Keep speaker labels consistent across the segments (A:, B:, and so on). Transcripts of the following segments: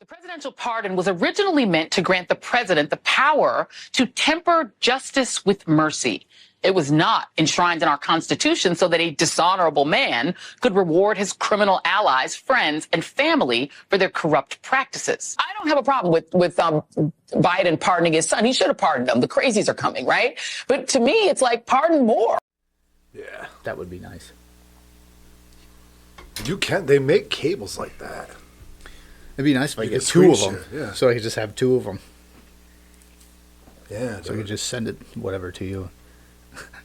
A: The presidential pardon was originally meant to grant the president the power to temper justice with mercy. It was not enshrined in our Constitution so that a dishonorable man could reward his criminal allies, friends, and family for their corrupt practices. I don't have a problem with Biden pardoning his son. He should have pardoned him. The crazies are coming, right? But to me, it's like, pardon more.
B: Yeah.
C: That would be nice.
B: You can't. They make cables like that.
C: It'd be nice if I
B: You
C: get
B: could
C: two of
B: screenshot,
C: them.
B: yeah.
C: So I could just have two of them.
B: Yeah.
C: So I could just send it, whatever, to you.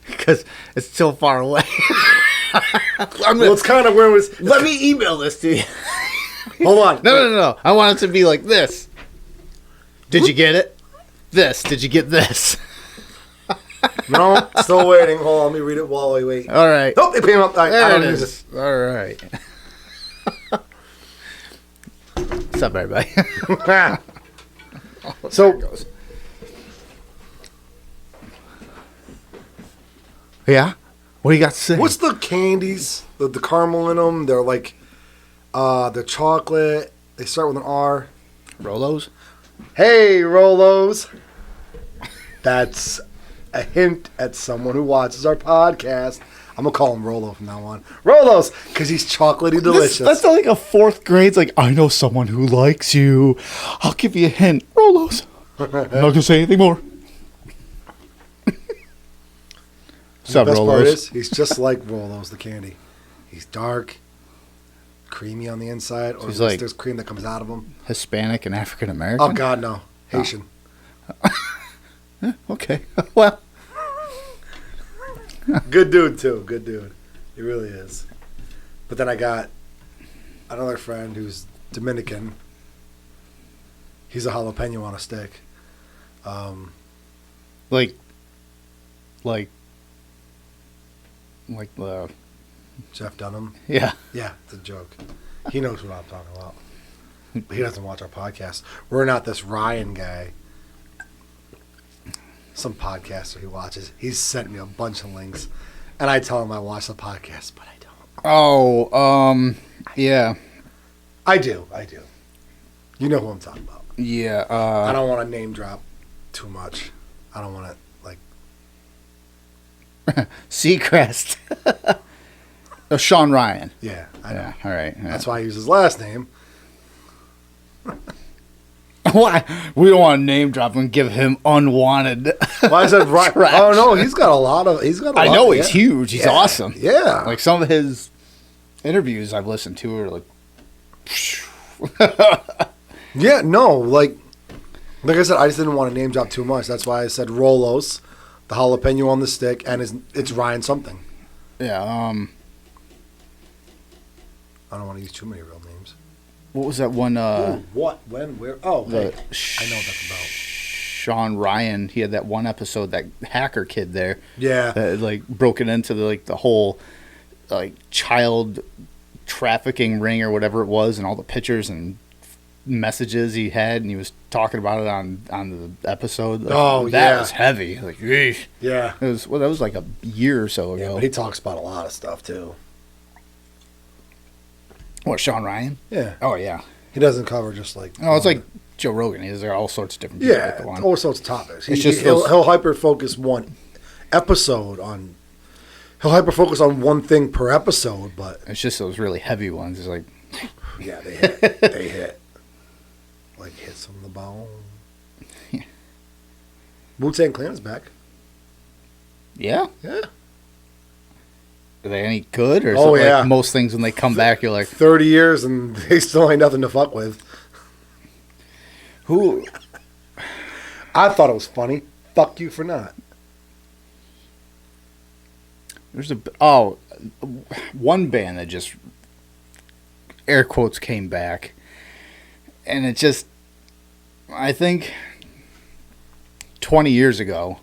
C: Because it's still far away.
B: Well, it's kind of where it was.
C: Let me email this to you.
B: Hold on.
C: No. I want it to be like this. Did you get it? This. Did you get this?
B: No, still waiting. Hold on. Let me read it while I wait.
C: All right.
B: Oh, they came up. I
C: There
B: don't
C: it
B: need
C: is.
B: this.
C: All right. What's up, everybody?
B: So,
C: yeah? What do you got to say?
B: what's the candies? The caramel in them? They're like, they're chocolate. They start with an R.
C: Rolos?
B: Hey, Rolos. That's a hint at someone who watches our podcast. I'm going to call him Rolo from now on. Rolos, because he's chocolatey delicious.
C: That's like a fourth grade. It's like, I know someone who likes you. I'll give you a hint. Rolos. I'm not going to say anything more. What's
B: The
C: up,
B: best part
C: Rolos?
B: is, he's just like Rolos, the candy. He's dark, creamy on the inside, or
C: He's
B: at least
C: like-
B: there's cream that comes out of him.
C: Hispanic and African American?
B: Oh, God, no. Haitian.
C: Okay. Well,
B: Good dude, too. Good dude. He really is. But then I got another friend who's Dominican. He's a jalapeno on a stick.
C: like the,
B: Jeff Dunham.
C: yeah.
B: Yeah, it's a joke. He knows what I'm talking about. But he doesn't watch our podcast. We're not this Ryan guy. Some podcaster he watches. He's sent me a bunch of links. And I tell him I watch the podcast, but I don't.
C: Oh, yeah.
B: I do. You know who I'm talking about.
C: Yeah,
B: I don't want to name drop too much. I don't want to, like,
C: Seacrest. Sean Ryan.
B: yeah. I know.
C: Yeah, all right. Yeah.
B: That's why I use his last name.
C: Why? We don't want to name drop and give him unwanted.
B: Why is that right?
C: Trash.
B: Oh, no, he's got a lot.
C: I know he's huge. He's
B: Yeah.
C: awesome.
B: Yeah.
C: Like some of his interviews I've listened to are like,
B: Yeah, no, like I said, I just didn't want to name drop too much. That's why I said Rolos, the jalapeno on the stick, and it's Ryan something.
C: yeah.
B: I don't want to use too many real names.
C: What was that one?
B: Ooh, what? When? Where? Oh,
C: The
B: hey, I know what that's about.
C: Sean Ryan. He had that one episode, that hacker kid there.
B: Yeah.
C: That like broken into the whole like child trafficking ring or whatever it was, and all the pictures and messages he had, and he was talking about it on the episode. Like,
B: Oh,
C: that
B: yeah.
C: was heavy. Like, eesh.
B: Yeah.
C: That was like a year or so
B: Yeah,
C: ago.
B: but he talks about a lot of stuff too.
C: What, Sean Ryan?
B: Yeah.
C: Oh yeah.
B: He doesn't cover just like.
C: Oh, it's like Joe Rogan. He's there all sorts of different people that
B: Yeah,
C: go on.
B: all sorts of topics.
C: It's just
B: He'll hyper focus one episode on. He'll hyper focus on one thing per episode, but
C: It's just those really heavy ones. It's like,
B: yeah, they hit. They hit. Like hits from the bone.
C: Yeah.
B: Wu-Tang Clan's back.
C: yeah,
B: Yeah.
C: are they any good? Or is
B: Oh,
C: it like
B: yeah.
C: most things when they come back, you're like,
B: 30 years and they still ain't nothing to fuck with.
C: who?
B: I thought it was funny. Fuck you for not.
C: There's one band that just air quotes came back, and it just, I think 20 years ago,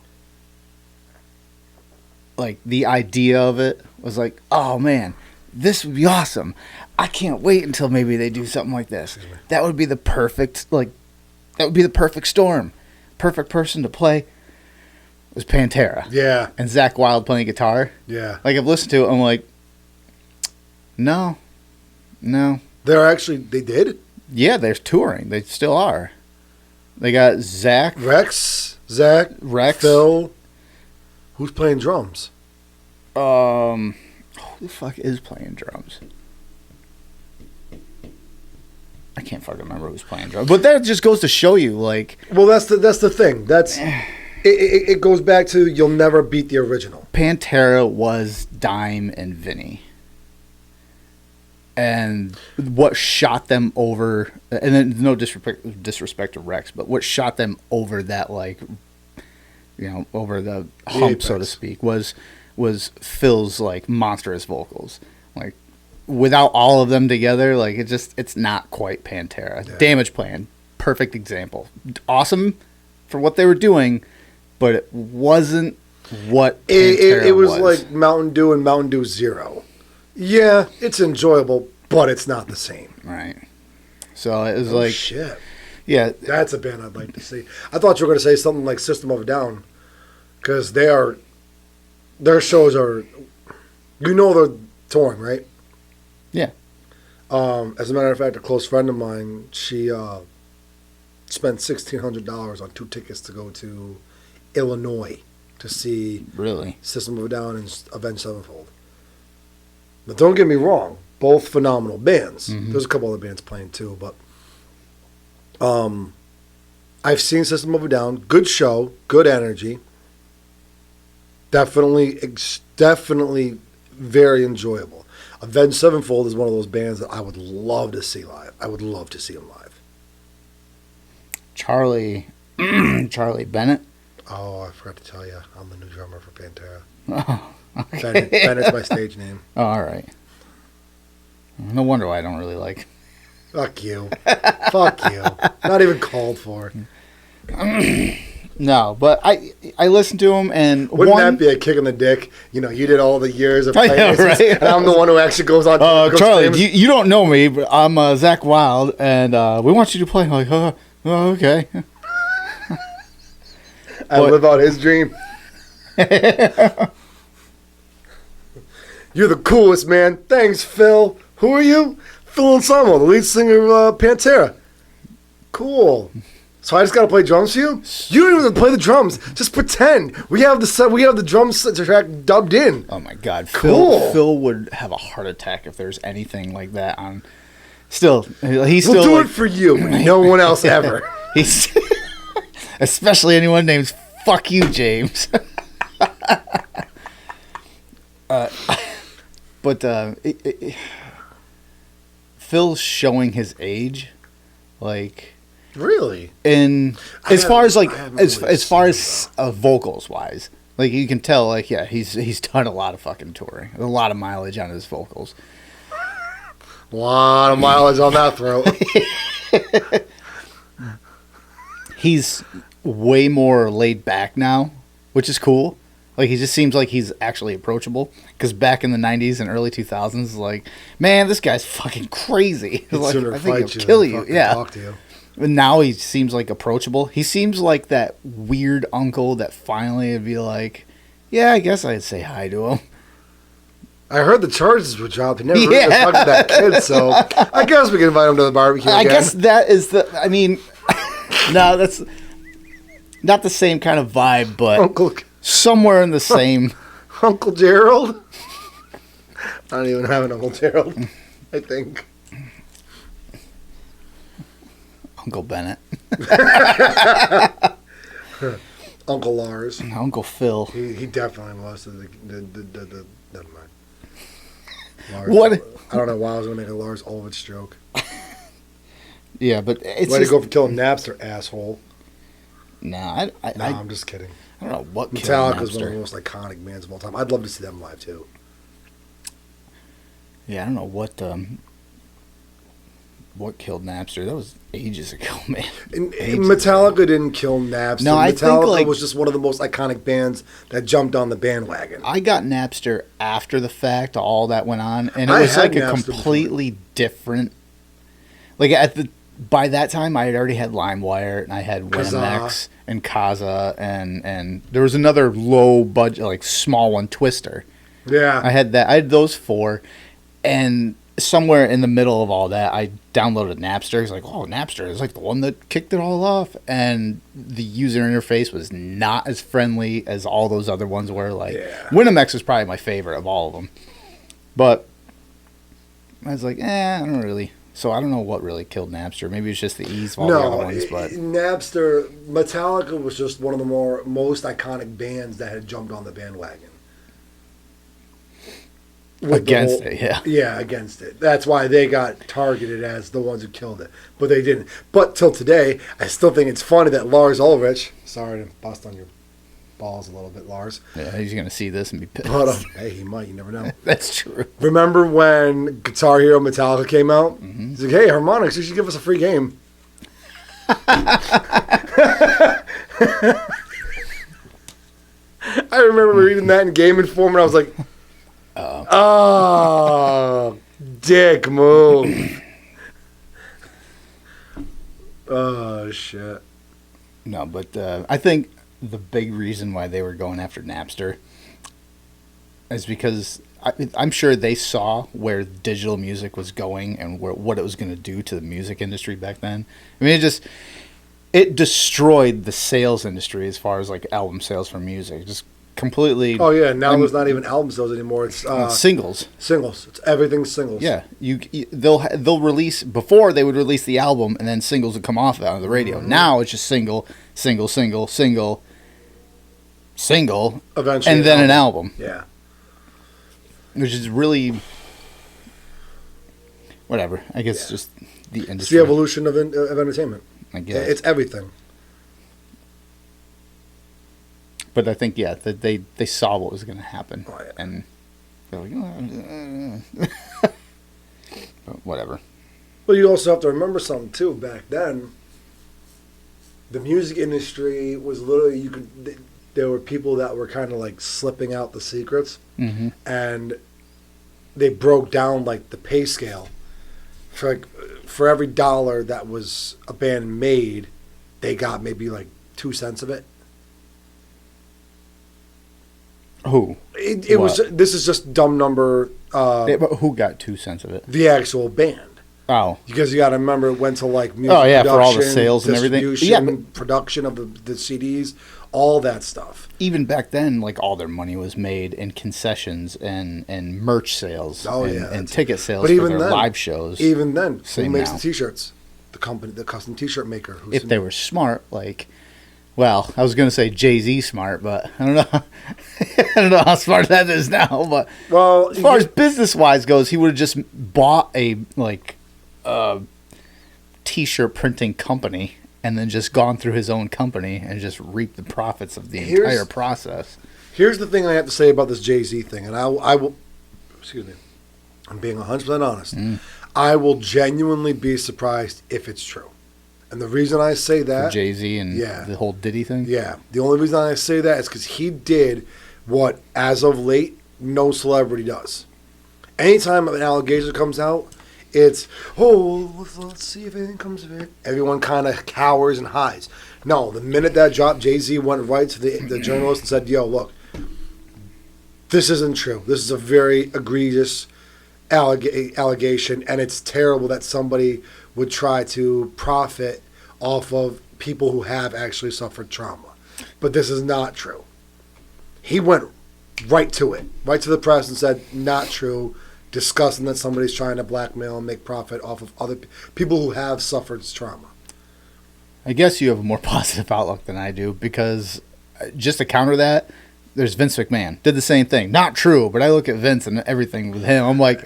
C: like the idea of it was like, oh man, this would be awesome. I can't wait until maybe they do something like this. That would be the perfect, that would be the perfect storm. Perfect person to play was Pantera.
B: Yeah.
C: And Zach Wilde playing guitar.
B: Yeah.
C: Like, I've listened to it, I'm like, no.
B: They're actually, they did?
C: Yeah, they're touring. They still are. They got Zach,
B: Rex, Phil. Who's playing drums?
C: Who the fuck is playing drums? I can't fucking remember who's playing drums. But that just goes to show you, like...
B: Well, that's the thing. It goes back to you'll never beat the original.
C: Pantera was Dime and Vinny. And what shot them over... And then no disrespect to Rex, but what shot them over that, like... You know, over the hump, so to speak, was Phil's, like, monstrous vocals. Like, without all of them together, like, it's not quite Pantera. Yeah. Damage Plan, perfect example. Awesome for what they were doing, but it wasn't what Pantera
B: it was like Mountain Dew and Mountain Dew Zero. Yeah, it's enjoyable, but it's not the same.
C: Right. So it was like...
B: shit.
C: Yeah.
B: That's a band I'd like to see. I thought you were going to say something like System of a Down, because their shows are... You know they're touring, right?
C: Yeah.
B: As a matter of fact, a close friend of mine, she spent $1,600 on 2 tickets to go to Illinois to see System of a Down and Avenged Sevenfold. But don't get me wrong, both phenomenal bands. Mm-hmm. There's a couple other bands playing too, but I've seen System of a Down. Good show, good energy. Definitely very enjoyable. Avenged Sevenfold is one of those bands that I would love to see live. I would love to see them live.
C: Charlie Bennett.
B: Oh, I forgot to tell you, I'm the new drummer for Pantera.
C: Oh, okay.
B: Bennett's my stage name.
C: Oh, all right. No wonder why I don't really like.
B: Fuck you. Fuck you. Not even called for.
C: No, but I listened to him, and
B: wouldn't that be a kick in the dick? You know, you did all the years of playing,
C: right?
B: And I'm the one who actually goes on.
C: Charlie, you don't know me, but I'm Zach Wild, and we want you to play. I'm like, oh, okay.
B: I live out his dream. You're the coolest, man. Thanks, Phil. Who are you? Phil Anselmo, the lead singer of Pantera. Cool. So I just gotta play drums for you? You don't even have to play the drums. Just pretend. We have the drums track dubbed in.
C: Oh my god.
B: Cool.
C: Phil would have a heart attack if there's anything like that on. Still,
B: we'll do it for you. No one else ever.
C: He's especially anyone named Fuck You, James. But Phil's showing his age, like.
B: Really?
C: And as far as vocals wise, like you can tell, like he's done a lot of fucking touring, a lot of mileage on his vocals.
B: A lot of mileage on that throat.
C: He's way more laid back now, which is cool. Like he just seems like he's actually approachable. Because back in the '90s and early 2000s, like, man, this guy's fucking crazy. Like, I think he'll kill you. Yeah.
B: Talk to you.
C: And now he seems like approachable. He seems like that weird uncle that finally would be like, yeah, I guess I'd say hi to him.
B: I heard the charges were dropped. He never really talked to that kid, so I guess we can invite him to the barbecue again.
C: I guess that is no, that's not the same kind of vibe, but somewhere in the same.
B: Uncle Gerald? I don't even have an Uncle Gerald, I think.
C: Uncle Bennett.
B: Uncle Lars.
C: Uncle Phil.
B: He definitely was. Never mind. Lars,
C: what?
B: I don't know why I was going to make a Lars Ulrich joke.
C: Yeah, but it's
B: way to go for killing Napster, asshole.
C: Nah,
B: I'm just kidding.
C: I don't know what
B: Metallica is one of the most iconic bands of all time. I'd love to see them live, too.
C: Yeah, I don't know what killed Napster. That was ages ago, man.
B: Metallica didn't kill Napster.
C: No, I think
B: Metallica was just one of the most iconic bands that jumped on the bandwagon.
C: I got Napster after the fact, all that went on, and it was like a completely different. Like by that time, I had already had LimeWire, and I had Winamax and Kazaa, and there was another low budget, like small one, Twister.
B: Yeah,
C: I had that. I had those four, and somewhere in the middle of all that, I downloaded Napster. He's like, oh, Napster is like the one that kicked it all off. And the user interface was not as friendly as all those other ones were. Like, Winamx is probably my favorite of all of them. But I was like, I don't really. So I don't know what really killed Napster. Maybe it's just the ease of all the other ones. But
B: Napster, Metallica was just one of the most iconic bands that had jumped on the bandwagon.
C: Against it, yeah.
B: Yeah, against it. That's why they got targeted as the ones who killed it. But they didn't. But till today, I still think it's funny that Lars Ulrich, sorry to bust on your balls a little bit, Lars.
C: Yeah, he's going to see this and be pissed.
B: But, hey, he might. You never know.
C: That's true.
B: Remember when Guitar Hero Metallica came out? Mm-hmm. He's like, hey, Harmonix, you should give us a free game. I remember reading that in Game Informer, and I was like, oh, dick move. Oh, shit.
C: No, but I think the big reason why they were going after Napster is because I'm sure they saw where digital music was going and what it was going to do to the music industry back then. I mean, it destroyed the sales industry as far as like album sales for music. Just completely.
B: Oh yeah, now there's not even album sales anymore. It's
C: singles.
B: Singles. It's everything singles.
C: Yeah, they'll release before they would release the album and then singles would come off on the radio. Mm-hmm. Now it's just single, eventually, and then an album.
B: Yeah,
C: which is really whatever. I guess just the industry.
B: It's the evolution of entertainment.
C: I guess
B: it's everything.
C: But I think, that they saw what was going to happen.
B: Oh, yeah.
C: And they're like, but whatever.
B: Well, you also have to remember something, too. Back then, the music industry was literally, there were people that were kind of like slipping out the secrets.
C: Mm-hmm.
B: And they broke down like the pay scale. For every dollar that was a band made, they got maybe like 2 cents of it.
C: Who?
B: It was. This is just dumb number.
C: But who got 2 cents of it?
B: The actual band.
C: Oh,
B: because you got to remember it went to like music
C: for all the sales and everything.
B: Yeah, production of the CDs, all that stuff.
C: Even back then, like all their money was made in concessions and merch sales. And ticket sales for their live shows.
B: Even then, who makes the T-shirts? The company, the custom T-shirt maker.
C: If they were smart, like. Well, I was going to say Jay-Z smart, but I don't know. I don't know how smart that is now. But as far as business-wise goes, he would have just bought a T-shirt printing company and then just gone through his own company and just reaped the profits of the entire process.
B: Here's the thing I have to say about this Jay-Z thing, and I will. Excuse me. I'm being 100% honest. I will genuinely be surprised if it's true. And the reason I say that...
C: Jay-Z and the whole Diddy thing?
B: Yeah. The only reason I say that is because he did what, as of late, no celebrity does. Anytime an allegation comes out, it's, let's see if anything comes of it. Everyone kind of cowers and hides. No, the minute that dropped, Jay-Z went right to the journalist and said, yo, look, this isn't true. This is a very egregious allegation, and it's terrible that somebody would try to profit off of people who have actually suffered trauma. But this is not true. He went right to it, right to the press and said, not true, discussing that somebody's trying to blackmail and make profit off of other people who have suffered trauma.
C: I guess you have a more positive outlook than I do, because just to counter that, there's Vince McMahon. Did the same thing. Not true, but I look at Vince and everything with him, I'm like,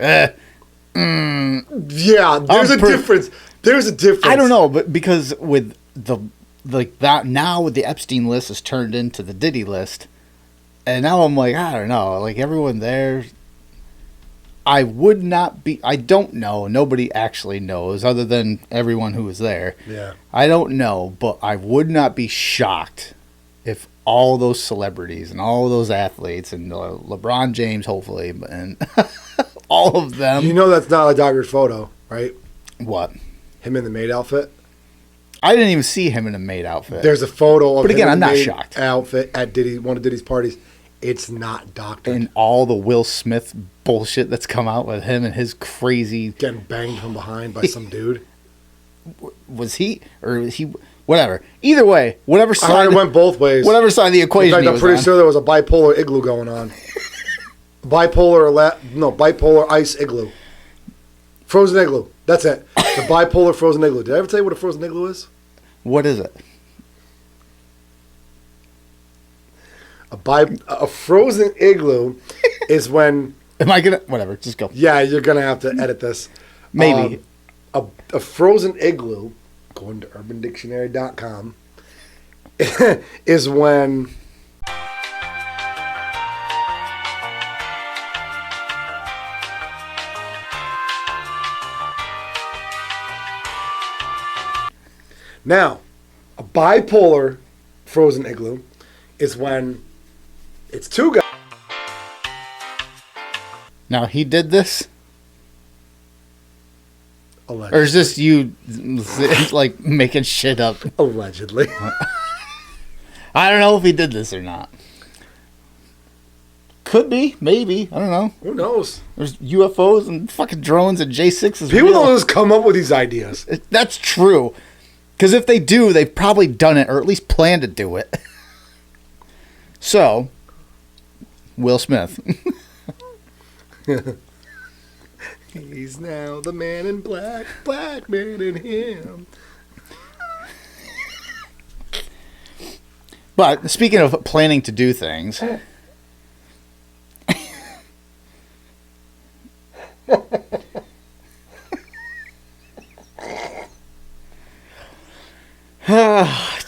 B: Yeah, there's a difference. There's a difference.
C: I don't know, but because with that now with the Epstein list has turned into the Diddy list, and now I'm like, I don't know, like everyone there, I don't know. Nobody actually knows other than everyone who was there.
B: Yeah.
C: I don't know, but I would not be shocked if all those celebrities and all those athletes and LeBron James, hopefully, and all of them.
B: You know that's not a doctored photo, right?
C: What?
B: Him in the maid outfit?
C: I didn't even see him in a maid outfit.
B: There's a photo of
C: him in
B: I'm
C: not
B: maid
C: shocked.
B: Outfit at one of Diddy's parties. It's not doctored.
C: And all the Will Smith bullshit that's come out with him and his crazy.
B: Getting banged from behind by some dude.
C: Was he or was he? Whatever. Either way, whatever
B: I
C: side
B: heard it went both ways.
C: whatever side of the
B: In
C: equation.
B: fact,
C: he
B: I'm
C: was
B: pretty
C: on.
B: sure there was a bipolar igloo going on. Bipolar ice igloo. Frozen igloo. That's it. The bipolar frozen igloo. Did I ever tell you what a frozen igloo is?
C: What is it?
B: A frozen igloo is when...
C: Am I gonna? Whatever. Just go.
B: Yeah, you're going to have to edit this.
C: Maybe.
B: A frozen igloo, according to UrbanDictionary.com, is when... Now, a bipolar frozen igloo is when it's two guys.
C: Now he did this,
B: Allegedly.
C: or is this you, like making shit up?
B: Allegedly.
C: I don't know if he did this or not. Could be, maybe. I don't know.
B: Who knows?
C: There's UFOs and fucking drones and J6s.
B: People don't just come up with these ideas.
C: That's true. Because if they do, they've probably done it, or at least planned to do it. So, Will Smith.
B: He's now the man in black, black man in him.
C: But speaking of planning to do things,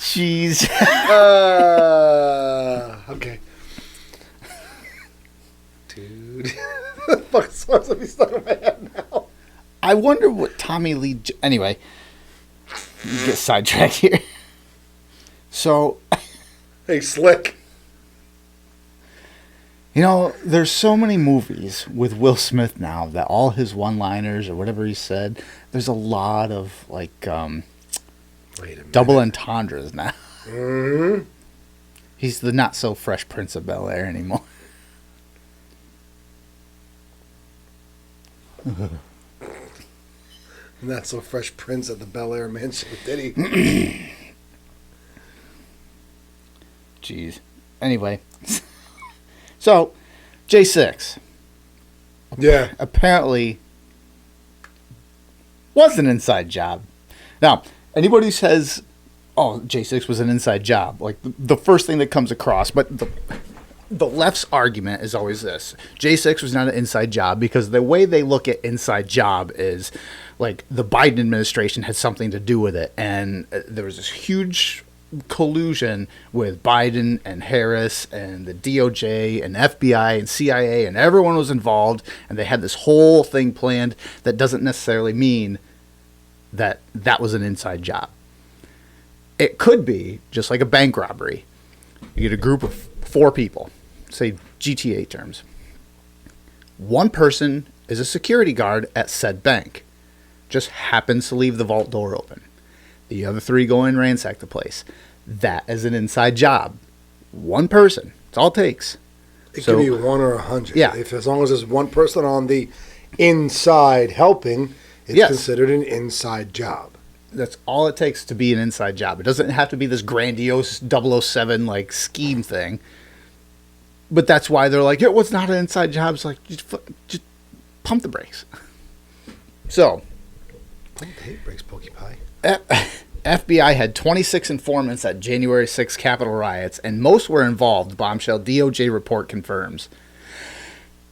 C: jeez.
B: Okay. Dude. Fuck songs will be stuck in my head now.
C: I wonder what Tommy Lee. Anyway, get sidetracked here. So,
B: Hey, Slick.
C: you know, there's so many movies with Will Smith now that all his one-liners or whatever he said, there's a lot of like
B: Wait a minute.
C: double entendres now.
B: Mm-hmm.
C: He's the not so fresh Prince of Bel-Air anymore.
B: Not so fresh prince at the Bel Air mansion, did he?
C: Jeez. Anyway, so J6
B: Yeah.
C: apparently was an inside job. Now, anybody who says, "Oh, J6 was an inside job," like the first thing that comes across, but the left's argument is always this: J6 was not an inside job because the way they look at inside job is like the Biden administration had something to do with it, and there was this huge collusion with Biden and Harris and the DOJ and FBI and CIA, and everyone was involved, and they had this whole thing planned. That doesn't necessarily mean that that was an inside job. It could be just like a bank robbery. You get a group of 4 people, say GTA terms. One person is a security guard at said bank, just happens to leave the vault door open. The other 3 go in and ransack the place. That is an inside job. One person. That's all it takes.
B: It could be 1 or 100.
C: Yeah.
B: As long as there's one person on the inside helping, it's
C: Yes.
B: considered an inside job.
C: That's all it takes to be an inside job. It doesn't have to be this grandiose 007 like scheme thing. But that's why they're like, it was not an inside job. It's like, just pump the brakes. So,
B: Pump the hate brakes, Pokey Pie.
C: FBI had 26 informants at January 6 Capitol riots, and most were involved, bombshell DOJ report confirms.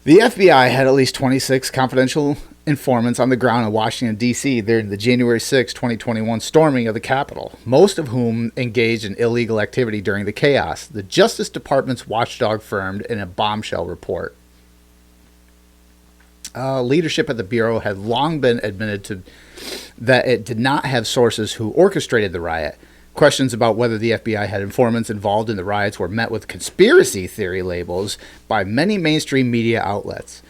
C: The FBI had at least 26 confidential informants on the ground in Washington, D.C. during the January 6, 2021 storming of the Capitol, most of whom engaged in illegal activity during the chaos, the Justice Department's watchdog affirmed in a bombshell report. Leadership at the Bureau had long been admitted to that it did not have sources who orchestrated the riot. Questions about whether the FBI had informants involved in the riots were met with conspiracy theory labels by many mainstream media outlets.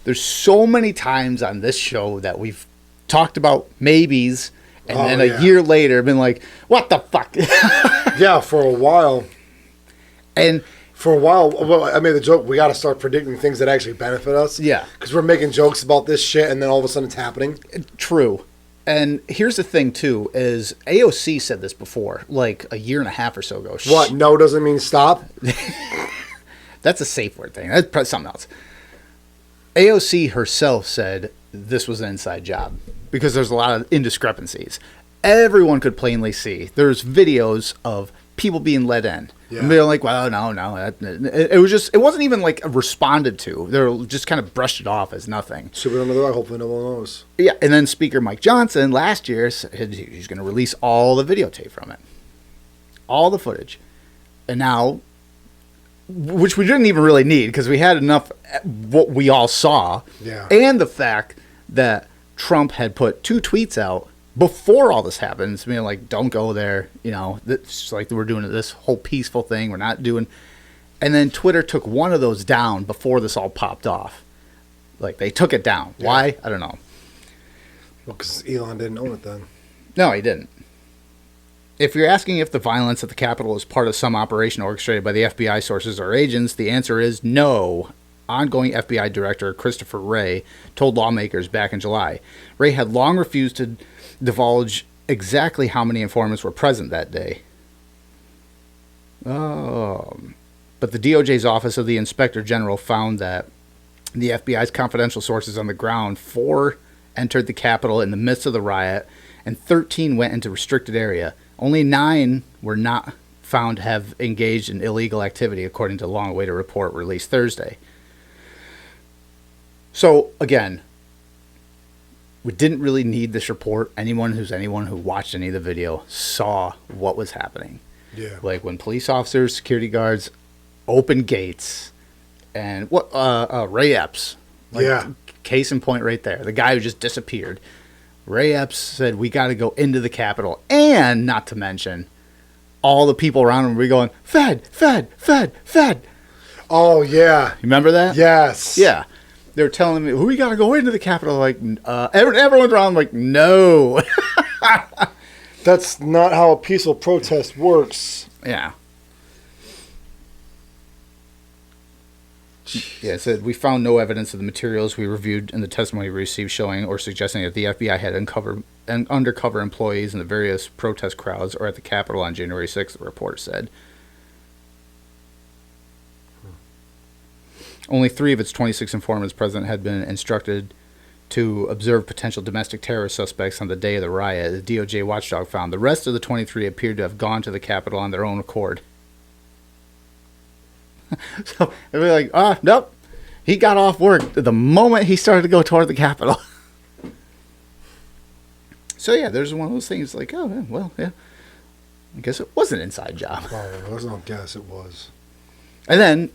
C: There's so many times on this show that we've talked about maybes, and then a year later been like, what the fuck?
B: Yeah, for a while.
C: And
B: For a while, well, I made the joke, we got to start predicting things that actually benefit us.
C: Yeah.
B: Because we're making jokes about this shit, and then all of a sudden it's happening.
C: True. And here's the thing, too, is AOC said this before, like a year and a half or so ago.
B: What? No doesn't mean stop?
C: That's a safe word thing. That's probably something else. AOC herself said this was an inside job because there's a lot of indiscrepancies. Everyone could plainly see. There's videos of people being let in. Yeah. And they're like, well, no. It wasn't even like responded to. They just kind of brushed it off as nothing.
B: Should be under the rug. Hopefully no one knows.
C: Yeah. And then Speaker Mike Johnson last year said he's going to release all the videotape from it. All the footage. And now, which we didn't even really need because we had enough what we all saw.
B: Yeah.
C: And the fact that Trump had put 2 tweets out before all this happens, being like, don't go there, it's like we're doing this whole peaceful thing. We're not doing. And then Twitter took one of those down before this all popped off. Like, they took it down. Yeah. Why? I don't know.
B: Well, because Elon didn't own it then.
C: No, he didn't. If you're asking if the violence at the Capitol is part of some operation orchestrated by the FBI sources or agents, the answer is no. Ongoing FBI Director Christopher Wray told lawmakers back in July. Wray had long refused to divulge exactly how many informants were present that day. But the DOJ's Office of the Inspector General found that the FBI's confidential sources on the ground, 4 entered the Capitol in the midst of the riot, and 13 went into restricted area. Only 9 were not found to have engaged in illegal activity, according to a long-awaited report released Thursday. So, again, we didn't really need this report. Anyone who watched any of the video saw what was happening.
B: Yeah.
C: Like when police officers, security guards opened gates and Ray Epps. Case in point right there. The guy who just disappeared. Ray Epps said, we got to go into the Capitol. And not to mention, all the people around him were going, Fed, Fed, Fed, Fed.
B: Oh, yeah.
C: You remember that?
B: Yes.
C: Yeah. They were telling me, we got to go into the Capitol. Like, everyone's around like, no.
B: That's not how a peaceful protest works.
C: Yeah. Yeah, it said, we found no evidence of the materials we reviewed and the testimony we received showing or suggesting that the FBI had undercover employees in the various protest crowds or at the Capitol on January 6th, the report said. Only 3 of its 26 informants present had been instructed to observe potential domestic terrorist suspects on the day of the riot. The DOJ watchdog found the rest of the 23 appeared to have gone to the Capitol on their own accord. So they were like, nope. He got off work the moment he started to go toward the Capitol. So yeah, there's one of those things like, yeah. I guess it was an inside job.
B: Oh, let's not guess it was.
C: And then,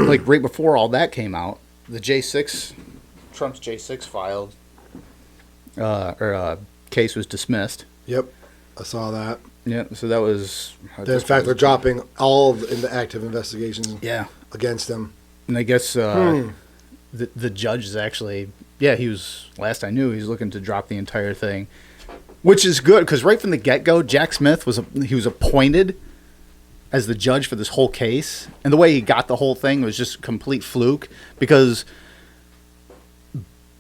C: like right before all that came out, the Trump's J6 filed, case was dismissed.
B: Yep, I saw that.
C: Yeah, so that was...
B: In fact, they're dropping all of the active investigations against him.
C: And I guess the judge is actually... Yeah, he was... Last I knew, he's looking to drop the entire thing. Which is good, because right from the get-go, Jack Smith was appointed as the judge for this whole case. And the way he got the whole thing was just complete fluke, because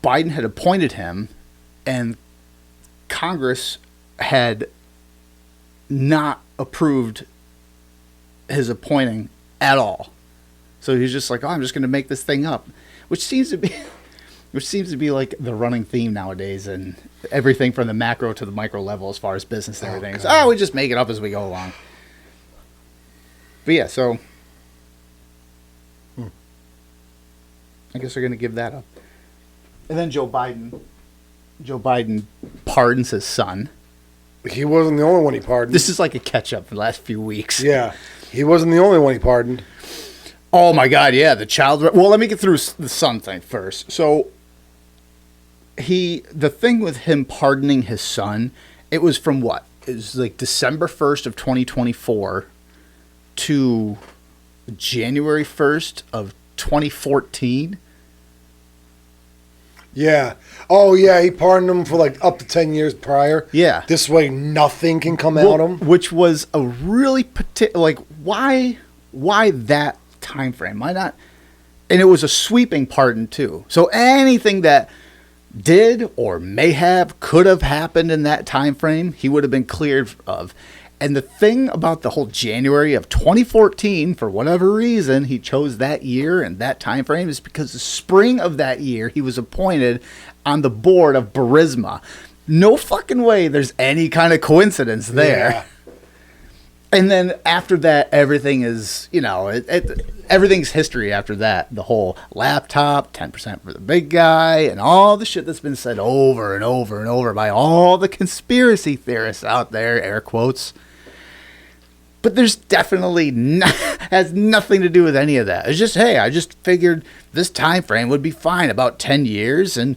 C: Biden had appointed him, and Congress had not approved his appointing at all. So he's just like, I'm just going to make this thing up, which seems to be like the running theme nowadays, and everything from the macro to the micro level as far as business and everything. So, we just make it up as we go along. But yeah, so I guess we're going to give that up. And then Joe Biden pardons his son.
B: He wasn't the only one he pardoned.
C: This is like a catch-up for the last few weeks.
B: Yeah. He wasn't the only one he pardoned.
C: Oh, my God, yeah. The child... Well, let me get through the son thing first. So, the thing with him pardoning his son, it was from what? It was like December 1st of 2024 to January 1st of 2014. Yeah.
B: Oh, yeah, he pardoned him for like up to 10 years prior.
C: Yeah.
B: This way nothing can come out of him.
C: Which was a really why why that time frame? Why not? And it was a sweeping pardon too. So anything that did or may have, could have happened in that time frame, he would have been cleared of. And the thing about the whole January of 2014, for whatever reason, he chose that year and that time frame, is because the spring of that year, he was appointed on the board of Burisma. No fucking way there's any kind of coincidence there.
B: Yeah.
C: And then after that, everything is, everything's history after that. The whole laptop, 10% for the big guy, and all the shit that's been said over and over and over by all the conspiracy theorists out there, air quotes. But there's definitely has nothing to do with any of that. It's just, hey, I just figured this time frame would be fine, about 10 years, and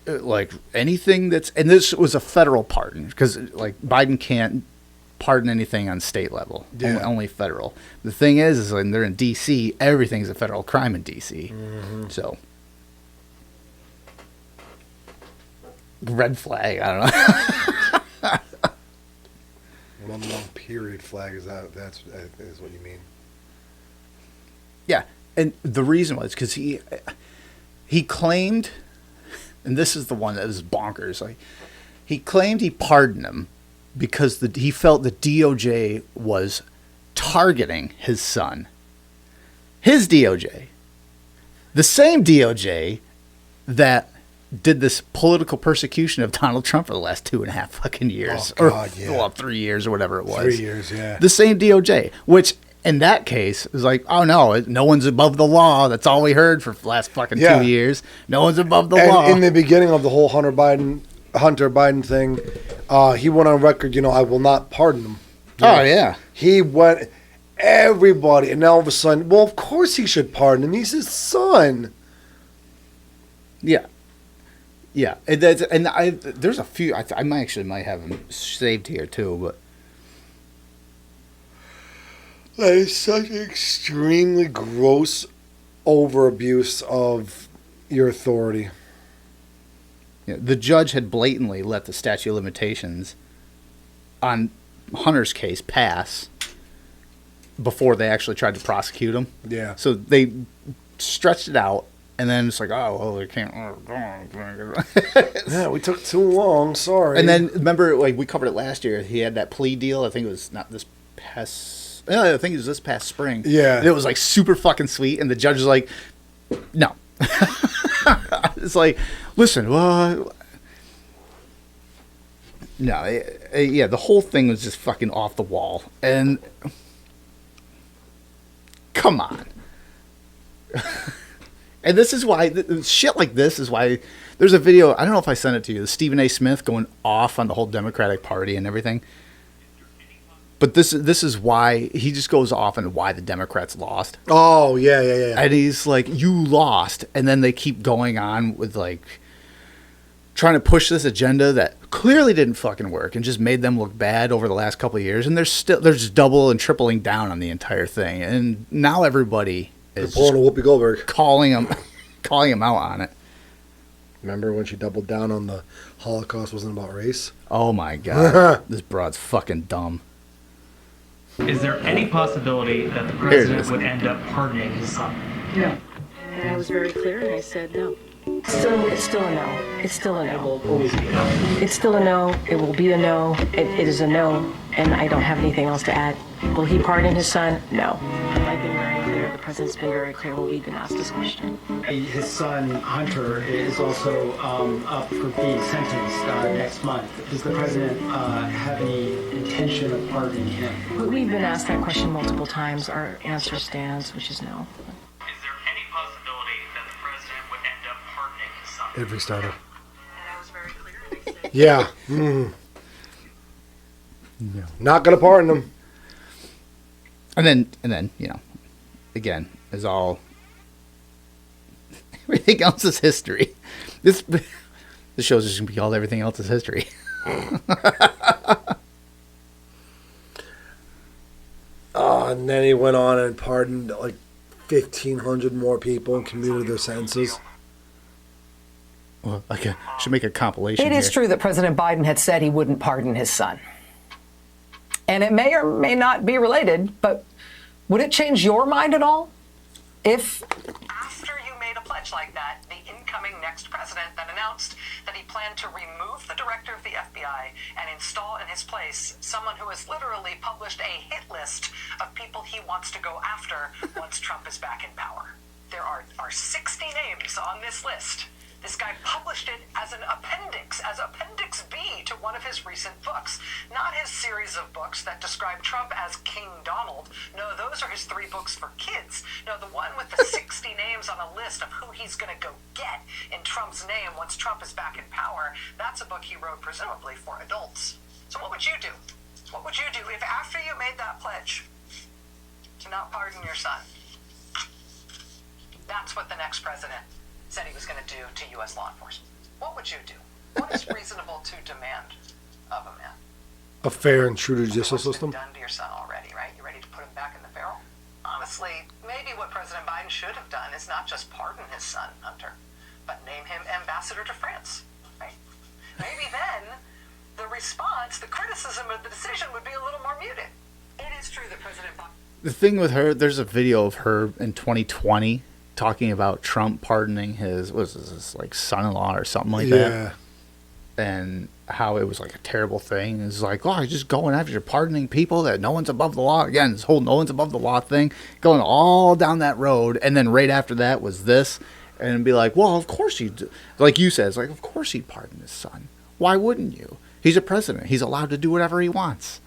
C: like anything that's, and this was a federal pardon, because like Biden can't pardon anything on state level, only federal. The thing is when they're in DC, everything's a federal crime in DC. Mm-hmm. So red flag, I don't know.
B: One long period flag, is that's what you mean?
C: Yeah, and the reason was because he claimed, and this is the one that was bonkers, like he claimed he pardoned him because he felt the DOJ was targeting his son. His DOJ. The same DOJ that did this political persecution of Donald Trump for the last 2.5 fucking years.
B: Oh, God, yeah.
C: Well, 3 years or whatever it was.
B: 3 years, yeah.
C: The same DOJ, which in that case is like, oh no, no one's above the law. That's all we heard for the last fucking 2 years. No one's above the law.
B: In the beginning of the whole Hunter Biden thing, he went on record, I will not pardon him.
C: Oh, yeah.
B: He went, everybody, and now all of a sudden, well, of course he should pardon him. He's his son.
C: Yeah. Yeah. There's a few, I might have them saved here too, but.
B: That is such an extremely gross over abuse of your authority.
C: Yeah, the judge had blatantly let the statute of limitations on Hunter's case pass before they actually tried to prosecute him.
B: Yeah.
C: So they stretched it out, and then it's like, oh, well, they can't.
B: Yeah, we took too long. Sorry.
C: And then remember, like we covered it last year. He had that plea deal. I think it was not this past. I think it was this past spring.
B: Yeah.
C: And it was like super fucking sweet, and the judge was like, no. It's like, listen, well, no, yeah, the whole thing was just fucking off the wall, and come on. And this is why shit like this is why there's a video. I don't know if I sent it to you. Stephen A. Smith going off on the whole Democratic Party and everything. But this is why he just goes off on why the Democrats lost.
B: Oh, yeah.
C: And he's like, you lost. And then they keep going on with like trying to push this agenda that clearly didn't fucking work and just made them look bad over the last couple of years. And they're just double and tripling down on the entire thing. And now everybody is
B: pulling a Whoopi Goldberg,
C: calling him out on it.
B: Remember when she doubled down on the Holocaust wasn't about race?
C: Oh my God. This broad's fucking dumb.
D: Is there any possibility that the president would end up pardoning his son?
E: No. And I was very clear, and I said no. It's still a no. It's still a no. It's still a no. It will be a no. It is a no, and I don't have anything else to add. Will he pardon his son? No. I've been very clear. The president's been very clear when we've been asked this question.
D: His son, Hunter, is also up for being sentenced next month. Does the president have any intention of pardoning him?
E: We've been asked that question multiple times. Our answer stands, which is no.
D: Is there any possibility that the president would end up pardoning his son?
B: Every starter.
E: And I was very clear, and I said
B: Yeah. No. Not going to pardon him.
C: And then, again, is all everything else is history. This show's just gonna be called Everything Else is History.
B: And then he went on and pardoned like 1,500 more people and commuted their sentences.
C: Well, I should make a compilation.
F: It is true that President Biden had said he wouldn't pardon his son. And it may or may not be related, but Would it change your mind at all if
G: After you made a pledge like that, the incoming next president then announced that he planned to remove the director of the FBI and install in his place someone who has literally published a hit list of people he wants to go after once Trump is back in power? There are 60 names on this list. This guy published it as an appendix, as Appendix B to one of his recent books. Not his series of books that describe Trump as King Donald. No, those are his 3 books for kids. No, the one with the 60 names on a list of who he's going to go get in Trump's name once Trump is back in power, that's a book he wrote presumably for adults. So what would you do? What would you do if after you made that pledge to not pardon your son, that's what the next president said he was going to do to U.S. law enforcement? What would you do? What is reasonable to demand of a man?
B: A fair and true judicial
G: What's been
B: system.
G: done to your son already, right? You ready to put him back in the barrel? Honestly, maybe what President Biden should have done is not just pardon his son, Hunter, but name him ambassador to France, right? Maybe then the response, the criticism of the decision would be a little more muted. It is true that President Biden...
C: The thing with her, there's a video of her in 2020 talking about Trump pardoning his, what was this, like son-in-law or something like that, and how it was like a terrible thing. It's like, oh, you're just going after, you're pardoning people that no one's above the law. Again, this whole no one's above the law thing, going all down that road, and then right after that was this, and be like, well, of course he'd, like you said, it's like, of course he'd pardon his son. Why wouldn't you? He's a president. He's allowed to do whatever he wants.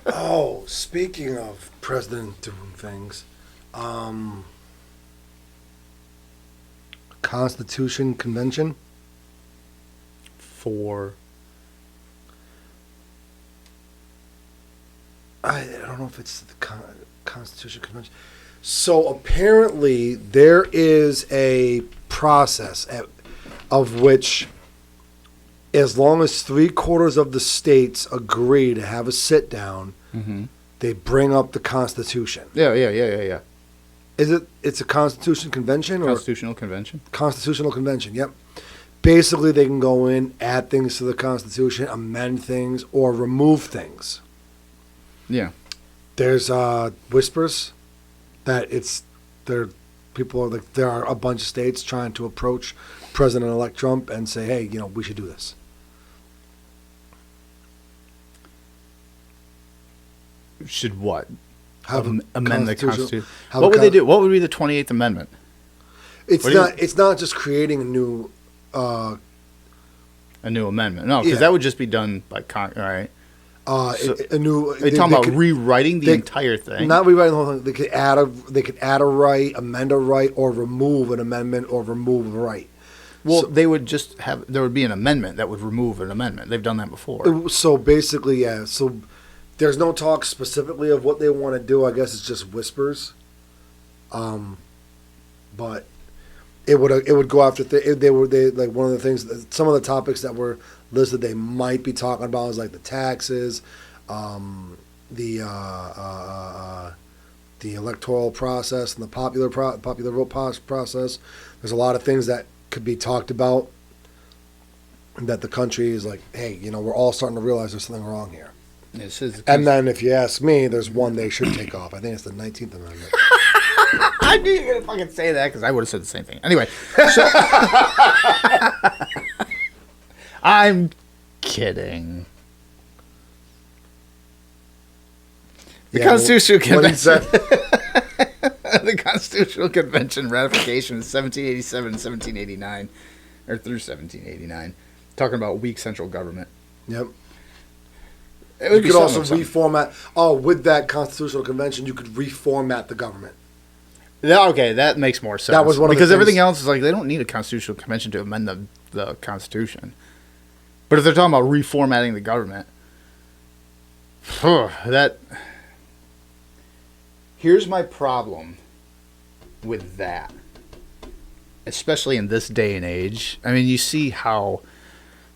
B: Oh, speaking of president doing things, Constitution Convention
C: For
B: I don't know if it's the Constitution Convention. So apparently there is a process of which, as long as 3/4 of the states agree to have a sit down, they bring up the Constitution.
C: yeah.
B: Is it? It's a Constitution Convention or
C: Constitutional Convention.
B: Constitutional Convention? Yep. Basically, they can go in, add things to the Constitution, amend things, or remove things.
C: Yeah.
B: There's whispers that there are a bunch of states trying to approach President-elect Trump and say, hey, we should do this.
C: Should what?
B: Have
C: Amend the Constitution.
B: have
C: What
B: a
C: would they do? What would be the 28th Amendment?
B: It's not just creating a new.
C: A new amendment? No, because
B: Yeah.
C: that would just be done by right? So-
B: a new.
C: Are you talking about rewriting the entire thing?
B: Not rewriting the whole thing. They could add a right, amend a right, or remove an amendment, or remove a right.
C: Well, they would just have. There would be an amendment that would remove an amendment. They've done that before.
B: So basically, yeah. So there's no talk specifically of what they want to do. I guess it's just whispers. But it would go after they like one of the things. Some of the topics that were listed they might be talking about is like the taxes, the electoral process and the popular vote process. There's a lot of things that could be talked about that the country is like, hey, we're all starting to realize there's something wrong here. And then if you ask me, there's one they should take off. I think it's the 19th Amendment.
C: I knew you were going to fucking say that because I would have said the same thing. Anyway. So I'm kidding. The Constitutional Convention. The Constitutional Convention ratification is 1787 and 1789, or through 1789, talking about weak central government.
B: Yep.
C: It would
B: You could also reformat. Oh, with that Constitutional Convention, you could reformat the government.
C: Yeah, okay, that makes more sense.
B: That was one of the
C: because
B: things-
C: everything else is like they don't need a Constitutional Convention to amend the Constitution. But if they're talking about reformatting the government, that. Here's my problem with that, especially in this day and age. I mean, you see how